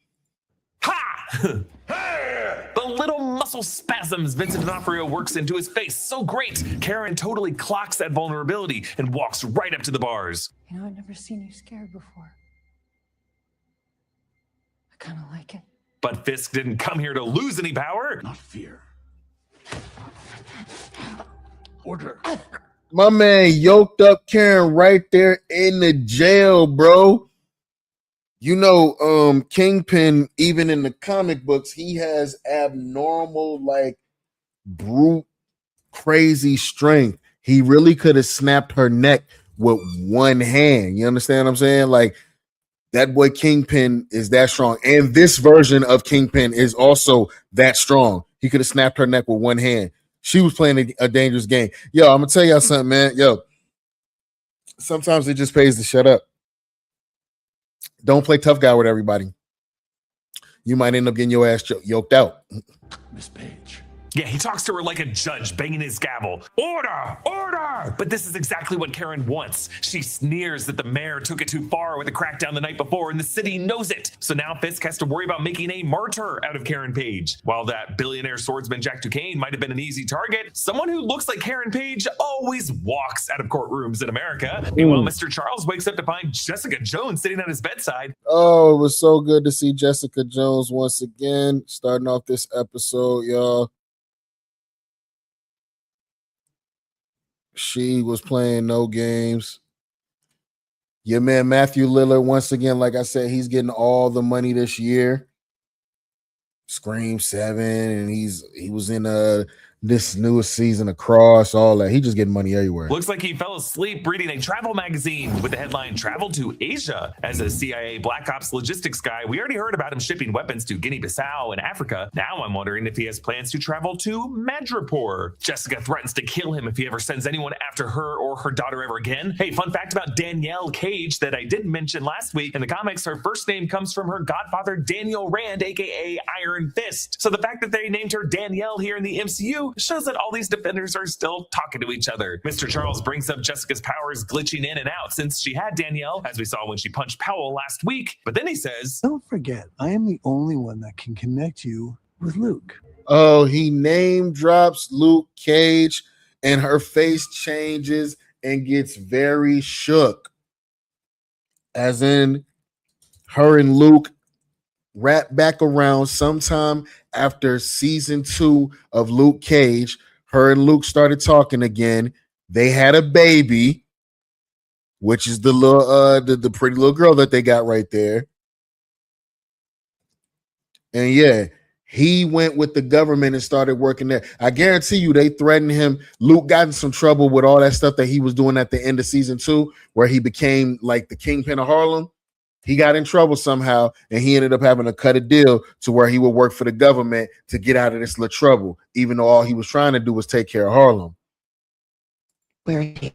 Ha! The little muscle spasms Vincent D'Onofrio works into his face so great, Karen totally clocks that vulnerability and walks right up to the bars. You know, I've never seen you scared before. I kind of like it. But Fisk didn't come here to lose any power. Not fear. Order. My man yoked up Karen right there in the jail, bro. You know, Kingpin, even in the comic books, he has abnormal, like, brute, crazy strength. He really could have snapped her neck with one hand. You understand what I'm saying? Like, that boy Kingpin is that strong. And this version of Kingpin is also that strong. He could have snapped her neck with one hand. She was playing a dangerous game. Yo, I'm going to tell y'all something, man. Yo, sometimes it just pays to shut up. Don't play tough guy with everybody. You might end up getting your ass yoked out. Miss Page. Yeah, he talks to her like a judge banging his gavel. Order! Order! But this is exactly what Karen wants. She sneers that the mayor took it too far with the crackdown the night before, and the city knows it. So now Fisk has to worry about making a martyr out of Karen Page. While that billionaire swordsman Jack Duquesne might have been an easy target, someone who looks like Karen Page always walks out of courtrooms in America. Meanwhile, Mr. Charles wakes up to find Jessica Jones sitting at his bedside. Oh, it was so good to see Jessica Jones once again, starting off this episode, y'all. She was playing no games. Your man Matthew Lillard, once again, like I said, he's getting all the money this year. Scream 7, and he was in this newest season across, all that. He just getting money everywhere. Looks like he fell asleep reading a travel magazine with the headline Travel to Asia. As a CIA Black Ops logistics guy, we already heard about him shipping weapons to Guinea-Bissau and Africa. Now I'm wondering if he has plans to travel to Madripoor. Jessica threatens to kill him if he ever sends anyone after her or her daughter ever again. Hey, fun fact about Danielle Cage that I didn't mention last week. In the comics, her first name comes from her godfather, Daniel Rand, aka Iron Fist. So the fact that they named her Danielle here in the MCU shows that all these defenders are still talking to each other. Mr. Charles brings up Jessica's powers glitching in and out since she had Danielle, as we saw when she punched Powell last week. But then he says, "Don't forget, I am the only one that can connect you with Luke." Oh, he name drops Luke Cage, and her face changes and gets very shook. As in, her and Luke wrap back around sometime after season 2 of Luke Cage. Her and Luke started talking again. They had a baby, which is the little the pretty little girl that they got right there. And yeah, he went with the government and started working there. I guarantee you they threatened him. Luke got in some trouble with all that stuff that he was doing at the end of season 2, where he became like the kingpin of Harlem. He got in trouble somehow, and he ended up having to cut a deal to where he would work for the government to get out of this little trouble, even though all he was trying to do was take care of Harlem. Where is he?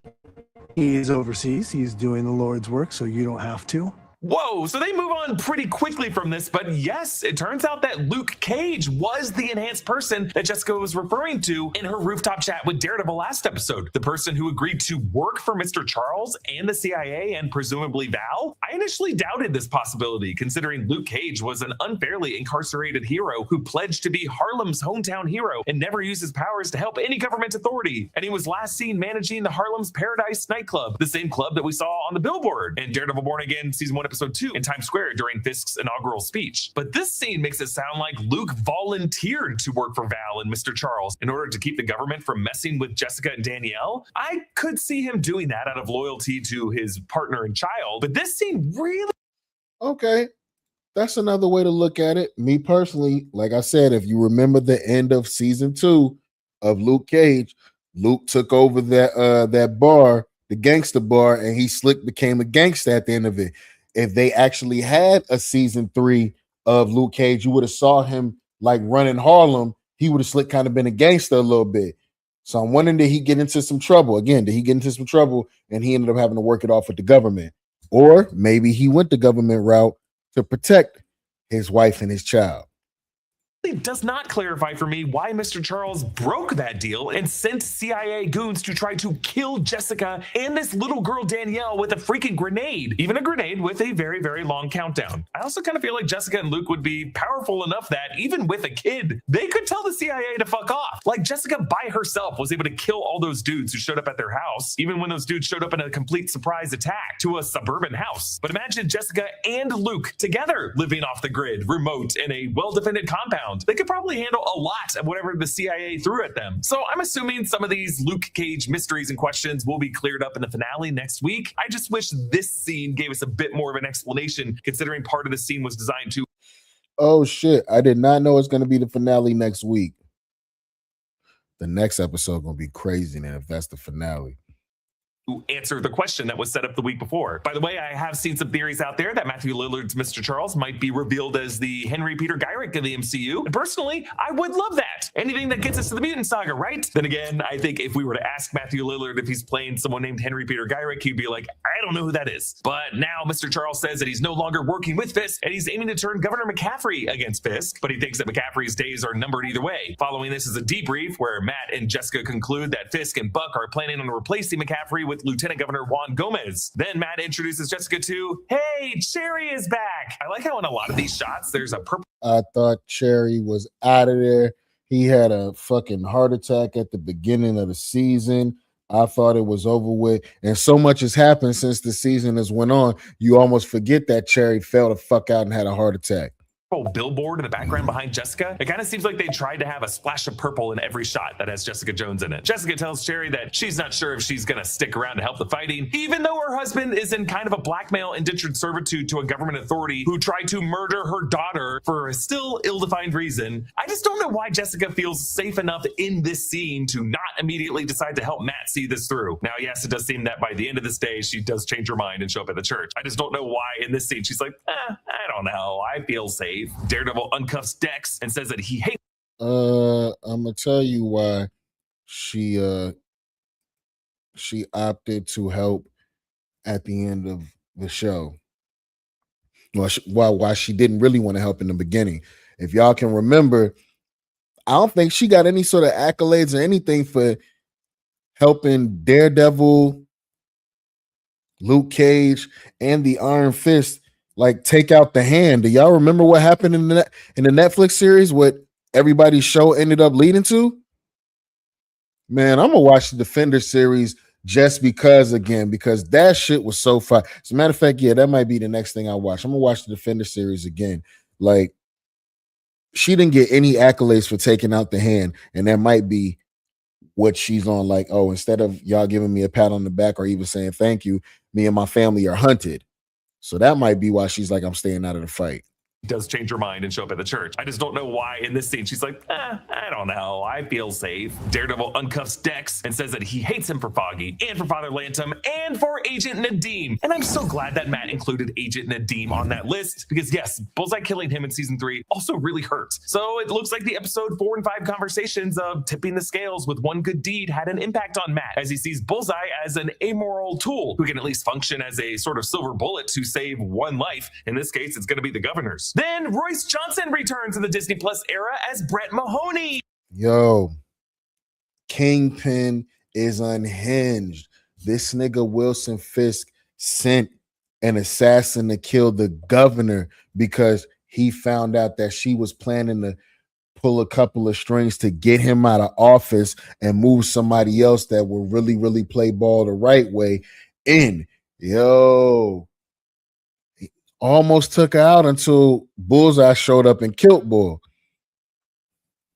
He is overseas. He's doing the Lord's work, so you don't have to. whoa, so they move on pretty quickly from this, but yes, it turns out that Luke Cage was the enhanced person that Jessica was referring to in her rooftop chat with Daredevil last episode. The person who agreed to work for Mr. Charles and the CIA and presumably Val. I initially doubted this possibility, considering Luke Cage was an unfairly incarcerated hero who pledged to be Harlem's hometown hero and never used his powers to help any government authority. And he was last seen managing the Harlem's Paradise nightclub, the same club that we saw on the billboard in Daredevil Born Again Season 1, Episode 2 in Times Square during Fisk's inaugural speech. But this scene makes it sound like Luke volunteered to work for Val and Mr. Charles in order to keep the government from messing with Jessica and Danielle. I could see him doing that out of loyalty to his partner and child, but this scene really... Okay, that's another way to look at it. Me personally, like I said, if you remember the end of season 2 of Luke Cage, Luke took over that bar, the gangster bar, and he slick became a gangster at the end of it. If they actually had a season 3 of Luke Cage, you would have saw him like running Harlem. He would have slick kind of been a gangster a little bit. So I'm wondering, did he get into some trouble? Again, did he get into some trouble and he ended up having to work it off with the government? Or maybe he went the government route to protect his wife and his child. It does not clarify for me why Mr. Charles broke that deal and sent CIA goons to try to kill Jessica and this little girl Danielle with a freaking grenade, even a grenade with a very, very long countdown. I also kind of feel like Jessica and Luke would be powerful enough that even with a kid, they could tell the CIA to fuck off. Like Jessica by herself was able to kill all those dudes who showed up at their house, even when those dudes showed up in a complete surprise attack to a suburban house. But imagine Jessica and Luke together living off the grid, remote, in a well-defended compound. They could probably handle a lot of whatever the CIA threw at them. So I'm assuming some of these Luke Cage mysteries and questions will be cleared up in the finale next week. I just wish this scene gave us a bit more of an explanation, considering part of the scene was designed to... Oh shit, I did not know it's going to be the finale next week. The next episode going to be crazy now if that's the finale. Answer the question that was set up the week before. By the way, I have seen some theories out there that Matthew Lillard's Mr. Charles might be revealed as the Henry Peter Gyrick of the MCU. And personally, I would love that. Anything that gets us to the Mutant Saga, right? Then again, I think if we were to ask Matthew Lillard if he's playing someone named Henry Peter Gyrick, he'd be like, I don't know who that is. But now Mr. Charles says that he's no longer working with Fisk and he's aiming to turn Governor McCaffrey against Fisk, but he thinks that McCaffrey's days are numbered either way. Following this is a debrief where Matt and Jessica conclude that Fisk and Buck are planning on replacing McCaffrey with Lieutenant Governor Juan Gomez. Then Matt introduces Jessica to, hey, Cherry is back. I like how in a lot of these shots, there's a purple. I thought Cherry was out of there. He had a fucking heart attack at the beginning of the season. I thought it was over with. And so much has happened since the season has went on. You almost forget that Cherry fell the fuck out and had a heart attack. billboard in the background behind Jessica. It kind of seems like they tried to have a splash of purple in every shot that has Jessica Jones in it. Jessica tells Cherry that she's not sure if she's gonna stick around to help the fighting, even though her husband is in kind of a blackmail indentured servitude to a government authority who tried to murder her daughter for a still ill-defined reason. I just don't know why Jessica feels safe enough in this scene to not immediately decide to help Matt see this through. Now, yes, it does seem that by the end of this day, she does change her mind and show up at the church. I just don't know why in this scene she's like, I don't know, I feel safe. Daredevil uncuffs Dex and says that he hates. I'm gonna tell you why she opted to help at the end of the show. Well, why she didn't really want to help in the beginning. If y'all can remember, I don't think she got any sort of accolades or anything for helping Daredevil, Luke Cage, and the Iron Fist like take out the hand. Do y'all remember what happened in the Netflix series? What everybody's show ended up leading to? Man, I'm gonna watch the Defender series just because that shit was so fun. As a matter of fact, yeah, that might be the next thing I watch. I'm gonna watch the Defender series again. Like, she didn't get any accolades for taking out the hand, and that might be what she's on. Like, oh, instead of y'all giving me a pat on the back or even saying thank you, me and my family are hunted. So that might be why she's like, I'm staying out of the fight. Does change her mind and show up at the church. I just don't know why in this scene she's like, I don't know, I feel safe. Daredevil uncuffs Dex and says that he hates him for Foggy and for Father Lantom and for Agent Nadim. And I'm so glad that Matt included Agent Nadim on that list because yes, Bullseye killing him in season 3 also really hurts. So it looks like the episode 4 and 5 conversations of tipping the scales with one good deed had an impact on Matt as he sees Bullseye as an amoral tool who can at least function as a sort of silver bullet to save one life. In this case, it's going to be the governor's. Then Royce Johnson returns in the Disney Plus era as Brett Mahoney. Yo, Kingpin is unhinged. This nigga Wilson Fisk sent an assassin to kill the governor because he found out that she was planning to pull a couple of strings to get him out of office and move somebody else that will really, really play ball the right way in. Yo, almost took her out until Bullseye showed up and killed Bull.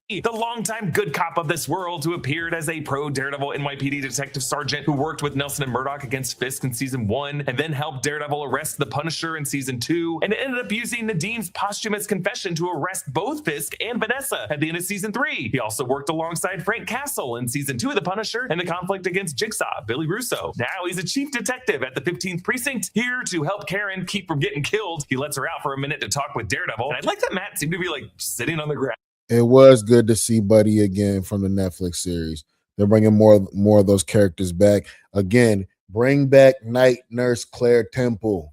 The longtime good cop of this world who appeared as a pro-Daredevil NYPD detective sergeant who worked with Nelson and Murdoch against Fisk in season 1 and then helped Daredevil arrest the Punisher in season 2 and ended up using Nadim's posthumous confession to arrest both Fisk and Vanessa at the end of season 3. He also worked alongside Frank Castle in season 2 of The Punisher and the conflict against Jigsaw, Billy Russo. Now he's a chief detective at the 15th Precinct, here to help Karen keep from getting killed. He lets her out for a minute to talk with Daredevil, and I like that Matt seemed to be like sitting on the ground. It was good to see Buddy again from the Netflix series. They're bringing more of those characters back. Again, bring back Night Nurse Claire Temple.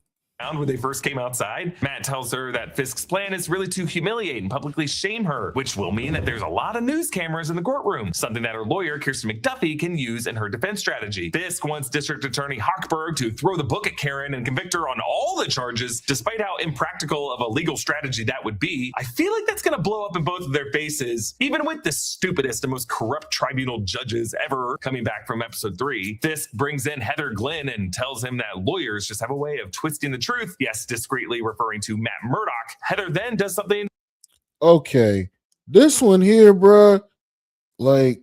When they first came outside, Matt tells her that Fisk's plan is really to humiliate and publicly shame her, which will mean that there's a lot of news cameras in the courtroom, something that her lawyer, Kirsten McDuffie, can use in her defense strategy. Fisk wants District Attorney Hochberg to throw the book at Karen and convict her on all the charges, despite how impractical of a legal strategy that would be. I feel like that's going to blow up in both of their faces, even with the stupidest and most corrupt tribunal judges ever coming back from episode 3. Fisk brings in Heather Glenn and tells him that lawyers just have a way of twisting the truth. Yes, discreetly referring to Matt Murdock. Heather then does something. Okay, this one here, bruh, like,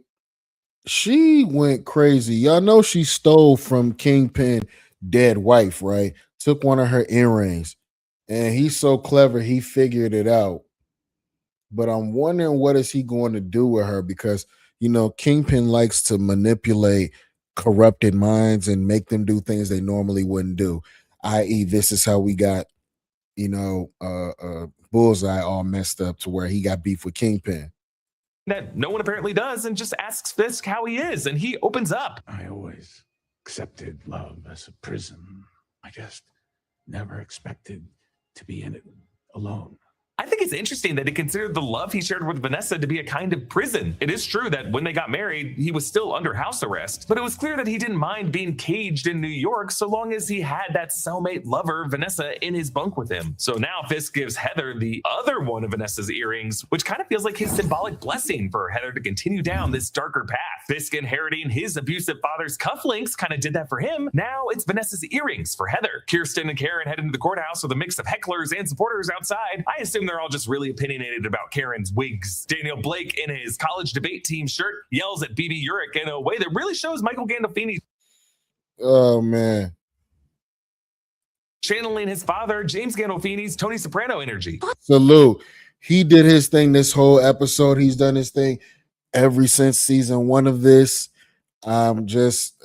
she went crazy. Y'all know she stole from Kingpin dead wife, right? Took one of her earrings, and he's so clever, he figured it out. But I'm wondering what is he going to do with her, because, you know, Kingpin likes to manipulate corrupted minds and make them do things they normally wouldn't do. I.e., this is how we got, you know, Bullseye all messed up to where he got beef with Kingpin. That no one apparently does, and just asks Fisk how he is, and he opens up. I always accepted love as a prison. I just never expected to be in it alone. I think it's interesting that he considered the love he shared with Vanessa to be a kind of prison. It is true that when they got married, he was still under house arrest, but it was clear that he didn't mind being caged in New York so long as he had that cellmate lover, Vanessa, in his bunk with him. So now Fisk gives Heather the other one of Vanessa's earrings, which kind of feels like his symbolic blessing for Heather to continue down this darker path. Fisk inheriting his abusive father's cufflinks kind of did that for him. Now it's Vanessa's earrings for Heather. Kirsten and Karen head into the courthouse with a mix of hecklers and supporters outside. I assume they're all just really opinionated about Karen's wigs. Daniel Blake, in his college debate team shirt, yells at BB Urich in a way that really shows Michael Gandolfini's Oh man. channeling his father, James Gandolfini's Tony Soprano energy. Salute. He did his thing this whole episode. He's done his thing ever since season 1 of this. I'm just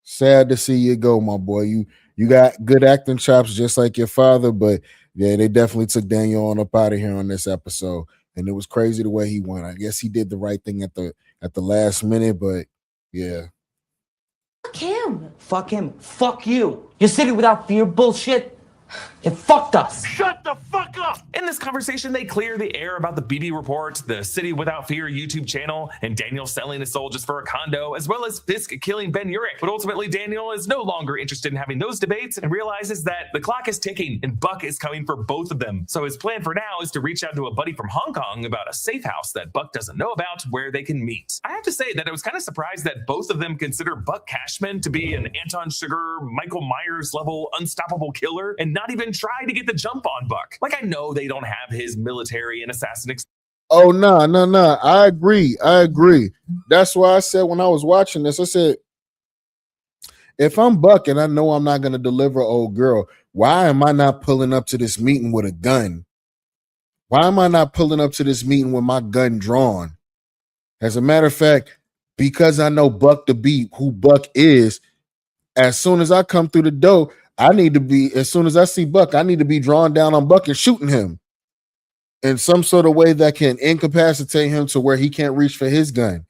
sad to see you go, my boy. You got good acting chops just like your father, but yeah, they definitely took Daniel on up out of here on this episode. And it was crazy the way he went. I guess he did the right thing at the last minute, but yeah. Fuck him. Fuck him. Fuck you. Your city without fear bullshit. It fucked us. Shut the fuck up! In this conversation, they clear the air about the BB Report, the City Without Fear YouTube channel, and Daniel selling his soul just for a condo, as well as Fisk killing Ben Urich. But ultimately, Daniel is no longer interested in having those debates and realizes that the clock is ticking and Buck is coming for both of them. So his plan for now is to reach out to a buddy from Hong Kong about a safe house that Buck doesn't know about where they can meet. I have to say that I was kind of surprised that both of them consider Buck Cashman to be an Anton Sugar, Michael Myers level unstoppable killer and not even try to get the jump on Buck. Like, I know they don't have his military and assassin Oh, no. I agree. That's why I said when I was watching this, I said, if I'm Buck and I know I'm not going to deliver old girl, why am I not pulling up to this meeting with a gun? Why am I not pulling up to this meeting with my gun drawn? As a matter of fact, because I know Buck to be who Buck is, as soon as I come through the door, as soon as I see Buck, I need to be drawn down on Buck and shooting him in some sort of way that can incapacitate him to where he can't reach for his gun.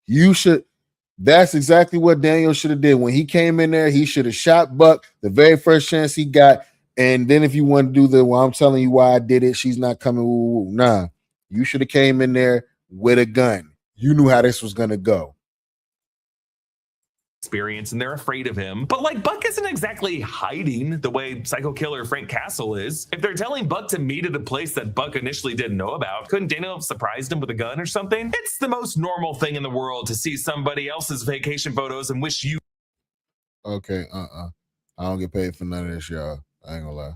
That's exactly what Daniel should have did. When he came in there, he should have shot Buck the very first chance he got. And then if you want to do I'm telling you why I did it, she's not coming. Nah, you should have came in there with a gun. You knew how this was going to go. experience and they're afraid of him. But like, Buck isn't exactly hiding the way psycho killer Frank Castle is. If they're telling Buck to meet at a place that Buck initially didn't know about, couldn't Daniel have surprised him with a gun or something? It's the most normal thing in the world to see somebody else's vacation photos and wish you. Okay, I don't get paid for none of this, y'all. I ain't gonna lie.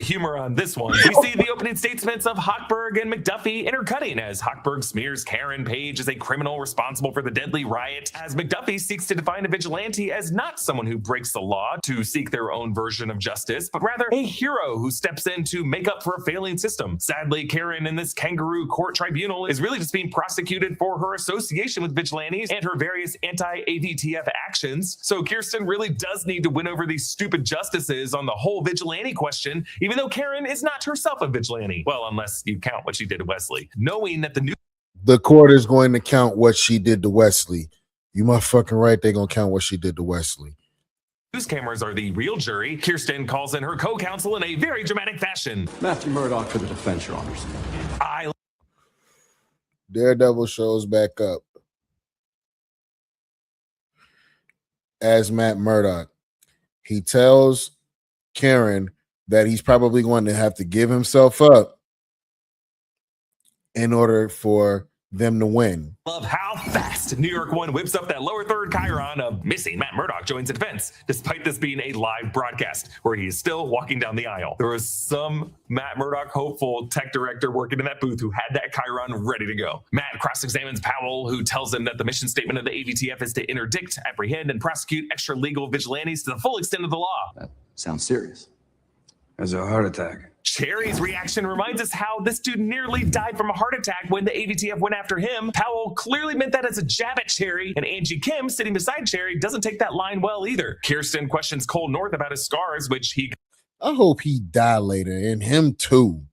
Humor on this one. We see the opening statements of Hochberg and McDuffie intercutting as Hochberg smears Karen Page as a criminal responsible for the deadly riot, as McDuffie seeks to define a vigilante as not someone who breaks the law to seek their own version of justice, but rather a hero who steps in to make up for a failing system. Sadly, Karen in this kangaroo court tribunal is really just being prosecuted for her association with vigilantes and her various anti-AVTF actions. So Kirsten really does need to win over these stupid justices on the whole vigilante question, even though Karen is not herself a vigilante. Well, unless you count what she did to Wesley. Knowing that the court is going to count what she did to Wesley. You motherfucking right, they're going to count what she did to Wesley. news cameras are the real jury, Kirsten calls in her co-counsel in a very dramatic fashion. Matthew Murdoch for the defense, Your Honors. Daredevil shows back up as Matt Murdock. He tells Karen that he's probably going to have to give himself up in order for them to win. Love how fast New York One whips up that lower third chyron of missing Matt Murdock joins the defense, despite this being a live broadcast where he is still walking down the aisle. There was some Matt Murdock hopeful tech director working in that booth who had that chyron ready to go. Matt cross-examines Powell, who tells him that the mission statement of the AVTF is to interdict, apprehend, and prosecute extra-legal vigilantes to the full extent of the law. That sounds serious. As a heart attack. Cherry's reaction reminds us how this dude nearly died from a heart attack when the AVTF went after him. Powell clearly meant that as a jab at Cherry, and Angie Kim, sitting beside Cherry, doesn't take that line well either. Kirsten questions Cole North about his scars, which I hope he die later, and him too.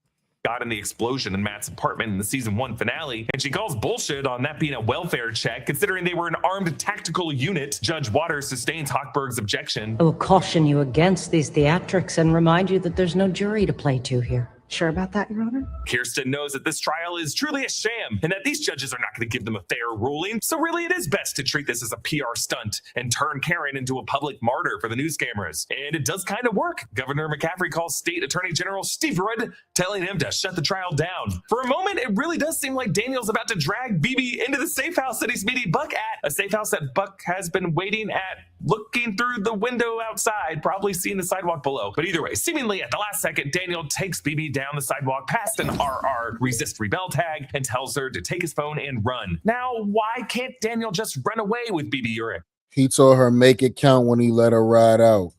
Got in the explosion in Matt's apartment in the season 1 finale, and she calls bullshit on that being a welfare check, considering they were an armed tactical unit. Judge Waters sustains Hochberg's objection. I will caution you against these theatrics and remind you that there's no jury to play to here. Sure about that, Your Honor? Kirsten knows that this trial is truly a sham and that these judges are not going to give them a fair ruling. So really it is best to treat this as a PR stunt and turn Karen into a public martyr for the news cameras. And it does kind of work. Governor McCaffrey calls State Attorney General Steve Rudd, telling him to shut the trial down. For a moment, it really does seem like Daniel's about to drag BB into the safe house that he's meeting Buck at. A safe house that Buck has been waiting at, looking through the window outside, probably seeing the sidewalk below. But either way, seemingly at the last second, Daniel takes BB down the sidewalk past an RR resist rebel tag and tells her to take his phone and run. Now, why can't Daniel just run away with BB Urich? He told her make it count when he let her ride out,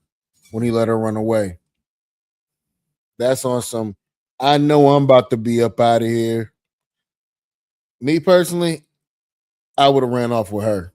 when he let her run away. That's on some, I know I'm about to be up out of here. Me personally, I would have ran off with her.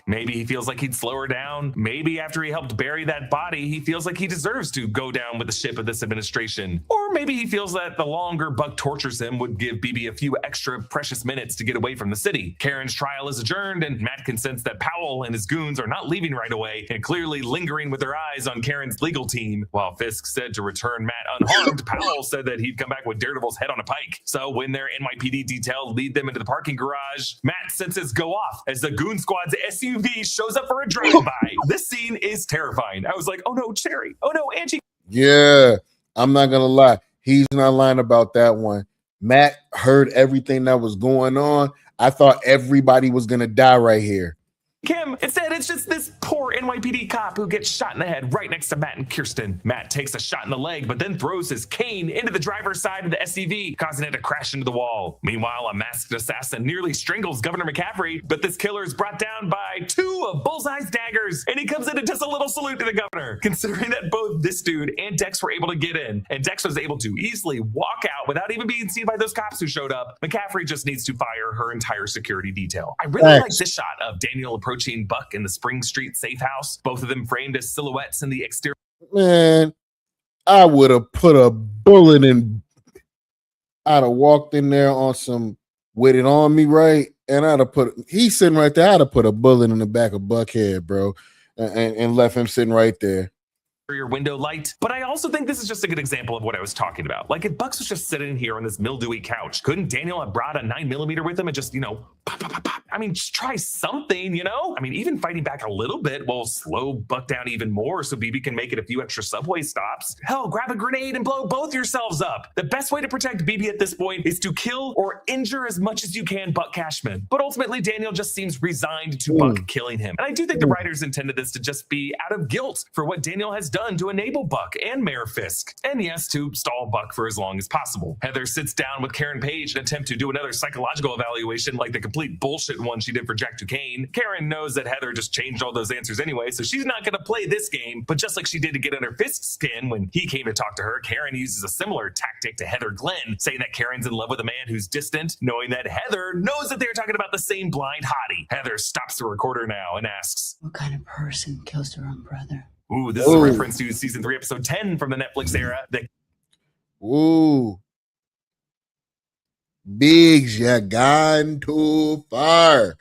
Maybe he feels like he'd slow her down. Maybe after he helped bury that body, he feels like he deserves to go down with the ship of this administration. Or maybe he feels that the longer Buck tortures him would give BB a few extra precious minutes to get away from the city. Karen's trial is adjourned, and Matt can sense that Powell and his goons are not leaving right away and clearly lingering with their eyes on Karen's legal team. While Fisk said to return Matt unharmed, Powell said that he'd come back with Daredevil's head on a pike. So when their NYPD detail lead them into the parking garage, Matt's senses go off as the goon squad's SUV shows up for a drive-by. This scene is terrifying. I was like, oh no, Cherry. Oh no, Angie. Yeah, I'm not going to lie. He's not lying about that one. Matt heard everything that was going on. I thought everybody was going to die right here. Kim. Instead, it's just this poor NYPD cop who gets shot in the head right next to Matt and Kirsten. Matt takes a shot in the leg, but then throws his cane into the driver's side of the SUV, causing it to crash into the wall. Meanwhile, a masked assassin nearly strangles Governor McCaffrey, but this killer is brought down by 2 of Bullseye's daggers, and he comes in and does a little salute to the governor. Considering that both this dude and Dex were able to get in, and Dex was able to easily walk out without even being seen by those cops who showed up, McCaffrey just needs to fire her entire security detail. I really like this shot of Daniel approaching Buck in the Spring Street safe house, both of them framed as silhouettes in the exterior. Man, I would have put a bullet in. I'd have walked in there on some with it on me, right? And I'd have he's sitting right there. I'd have put a bullet in the back of Buck's head, bro, and left him sitting right there. Your window light. But I also think this is just a good example of what I was talking about. Like if Bucks was just sitting here on this mildewy couch, couldn't Daniel have brought a 9mm with him and just, pop, pop, pop, pop? I mean, just try something, I mean, even fighting back a little bit will slow Buck down even more so BB can make it a few extra subway stops. Hell, grab a grenade and blow both yourselves up. The best way to protect BB at this point is to kill or injure as much as you can Buck Cashman. But ultimately, Daniel just seems resigned to Buck killing him. And I do think the writers intended this to just be out of guilt for what Daniel has done to enable Buck and Mayor Fisk. And yes, to stall Buck for as long as possible. Heather sits down with Karen Page and attempt to do another psychological evaluation like the complete bullshit one she did for Jack Duquesne. Karen knows that Heather just changed all those answers anyway, so she's not going to play this game. But just like she did to get under Fisk's skin when he came to talk to her, Karen uses a similar tactic to Heather Glenn, saying that Karen's in love with a man who's distant, knowing that Heather knows that they're talking about the same blind hottie. Heather stops the recorder now and asks, what kind of person kills their own brother? Ooh, this is a reference to season 3, episode 10 from the Netflix era. Ooh. Biggs, you gone too far.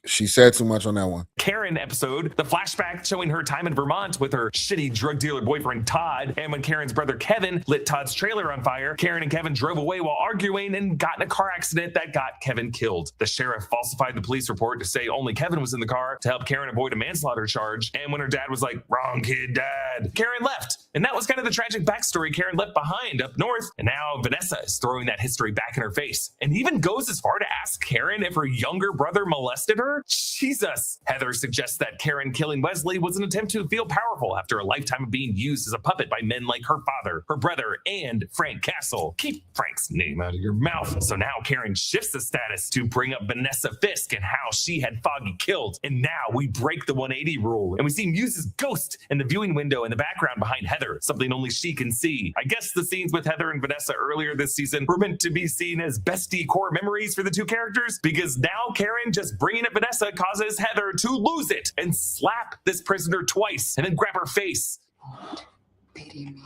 She said too much on that one. Karen episode, the flashback showing her time in Vermont with her shitty drug dealer boyfriend Todd, and when Karen's brother Kevin lit Todd's trailer on fire, Karen and Kevin drove away while arguing and got in a car accident that got Kevin killed. The sheriff falsified the police report to say only Kevin was in the car to help Karen avoid a manslaughter charge, and when her dad was like, wrong kid, dad, Karen left. And that was kind of the tragic backstory Karen left behind up north, and now Vanessa is throwing that history back in her face, and even goes as far to ask Karen if her younger brother molested her. Jesus. Heather suggests that Karen killing Wesley was an attempt to feel powerful after a lifetime of being used as a puppet by men like her father, her brother, and Frank Castle. Keep Frank's name out of your mouth. So now Karen shifts the status to bring up Vanessa Fisk and how she had Foggy killed. And now we break the 180 rule, and we see Muse's ghost in the viewing window in the background behind Heather, something only she can see. I guess the scenes with Heather and Vanessa earlier this season were meant to be seen as bestie core memories for the two characters, because now Karen just bringing up Vanessa causes Heather to lose it and slap this prisoner twice and then grab her face. Pity me.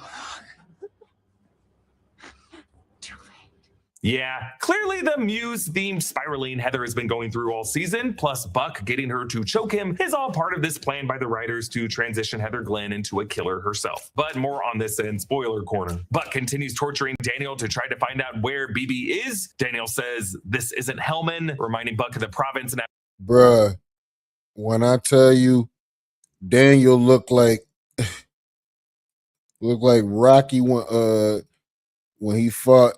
Yeah, clearly the Muse-themed spiraling Heather has been going through all season, plus Buck getting her to choke him, is all part of this plan by the writers to transition Heather Glenn into a killer herself. But more on this in Spoiler Corner. Buck continues torturing Daniel to try to find out where BB is. Daniel says this isn't Hellman, reminding Buck of the province and Bruh, when I tell you Daniel looked like Rocky when he fought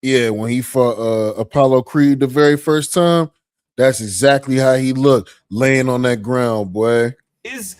Apollo Creed the very first time. That's exactly how he looked, laying on that ground, boy.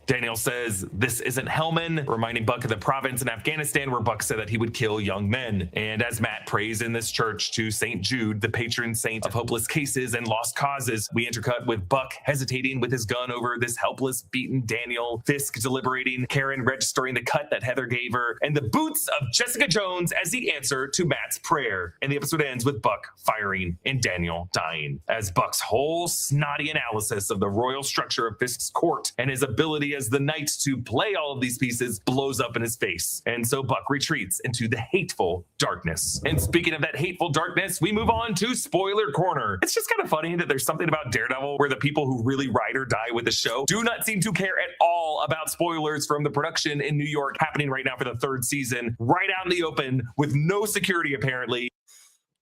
Daniel says this isn't Hellman, reminding Buck of the province in Afghanistan where Buck said that he would kill young men. And as Matt prays in this church to St. Jude, the patron saint of hopeless cases and lost causes, we intercut with Buck hesitating with his gun over this helpless, beaten Daniel, Fisk deliberating, Karen registering the cut that Heather gave her, and the boots of Jessica Jones as the answer to Matt's prayer. And the episode ends with Buck firing and Daniel dying, as Buck's whole snotty analysis of the royal structure of Fisk's court and his ability as the knight to play all of these pieces blows up in his face. And so Buck retreats into the hateful darkness. And speaking of that hateful darkness, we move on to Spoiler Corner. It's just kind of funny that there's something about Daredevil where the people who really ride or die with the show do not seem to care at all about spoilers from the production in New York happening right now for the 3rd season, right out in the open with no security apparently.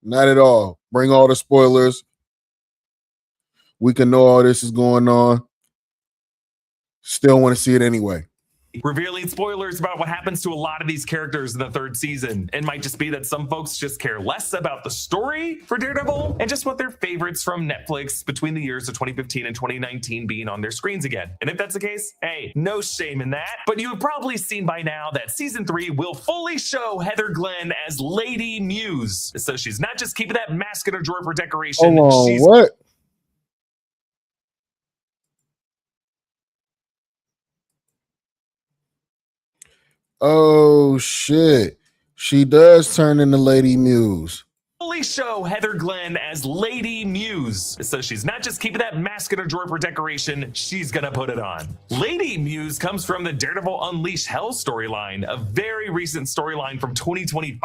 Not at all. Bring all the spoilers. We can know all this is going on. Still want to see it anyway. Revealing spoilers about what happens to a lot of these characters in the 3rd season. It might just be that some folks just care less about the story for Daredevil and just want their favorites from Netflix between the years of 2015 and 2019 being on their screens again. And if that's the case, hey, no shame in that. But you have probably seen by now that season 3 will fully show Heather Glenn as Lady Muse. So she's not just keeping that mask in her drawer for decoration. Hold on, she's what? Oh shit. She does turn into Lady Muse. fully show Heather Glenn as Lady Muse. So she's not just keeping that mask in her drawer for decoration, she's gonna put it on. Lady Muse comes from the Daredevil Unleash Hell storyline, a very recent storyline from 2025.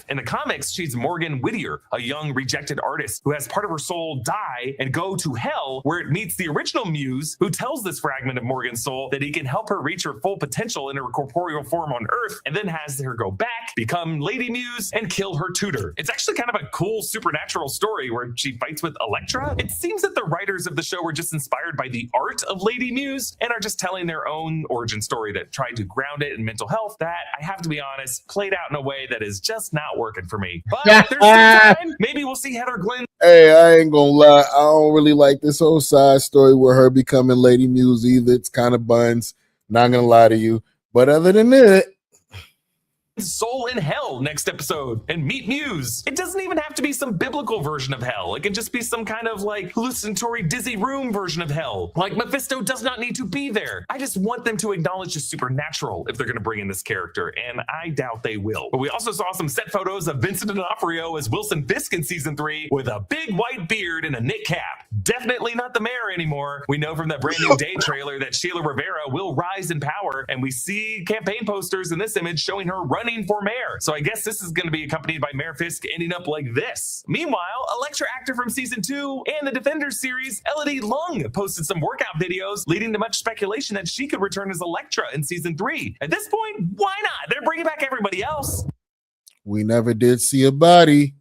In the comics, she's Morgan Whittier, a young rejected artist who has part of her soul die and go to hell, where it meets the original Muse, who tells this fragment of Morgan's soul that he can help her reach her full potential in her corporeal form on Earth, and then has her go back, become Lady Muse, and kill her tutor. It's actually kind of a cool supernatural story where she fights with Elektra. It seems that the writers of the show were just inspired by the art of Lady Muse and are just telling their own origin story that tried to ground it in mental health that, I have to be honest, played out in a way that is just not working for me. But there's still time. Maybe we'll see Heather Glenn. Hey, I ain't gonna lie. I don't really like this whole side story with her becoming Lady Muse either. It's kind of buns. Not gonna lie to you. But other than that, soul in hell next episode and meet Muse. It doesn't even have to be some biblical version of hell. It can just be some kind of like hallucinatory dizzy room version of hell. Like Mephisto does not need to be there. I just want them to acknowledge the supernatural if they're going to bring in this character, and I doubt they will. But we also saw some set photos of Vincent D'Onofrio as Wilson Fisk in season 3 with a big white beard and a knit cap. Definitely not the mayor anymore. We know from the Brand New Day trailer that Sheila Rivera will rise in power, and we see campaign posters in this image showing her running for mayor. So I guess this is going to be accompanied by Mayor Fisk ending up like this. Meanwhile, Elektra actor from season 2 and the Defenders series, Elodie Lung, posted some workout videos leading to much speculation that she could return as Elektra in season 3. At this point, why not? They're bringing back everybody else. we never did see a body.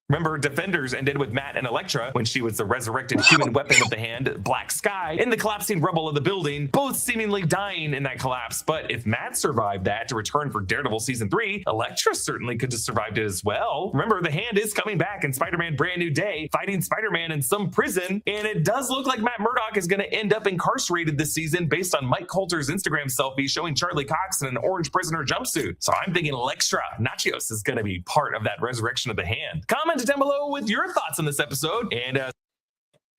Remember, Defenders ended with Matt and Elektra when she was the resurrected human weapon of the hand, Black Sky, in the collapsing rubble of the building, both seemingly dying in that collapse. But if Matt survived that to return for Daredevil season 3, Elektra certainly could have survived it as well. Remember, the hand is coming back in Spider-Man Brand New Day, fighting Spider-Man in some prison, and it does look like Matt Murdock is going to end up incarcerated this season based on Mike Coulter's Instagram selfie showing Charlie Cox in an orange prisoner jumpsuit. So I'm thinking Elektra Nachios is going to be part of that resurrection of the hand. Comment down below with your thoughts on this episode, and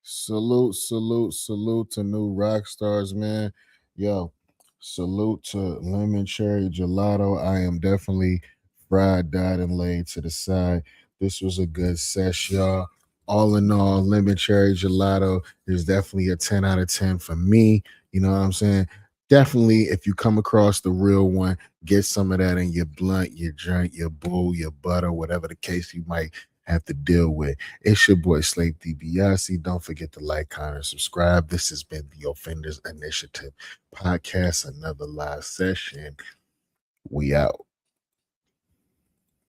Salute to new rock stars, man. Yo, salute to lemon cherry gelato. I am definitely fried, dyed, and laid to the side. This was a good sesh, y'all. All in all, lemon cherry gelato is definitely a 10 out of 10 for me. You know what I'm saying? Definitely, if you come across the real one, get some of that in your blunt, your joint, your bowl, your butter, whatever the case you might have to deal with. It's your boy Slave DiBiase. Don't forget to like, comment, and subscribe. This has been the Offenders Initiative podcast, another live session. We out.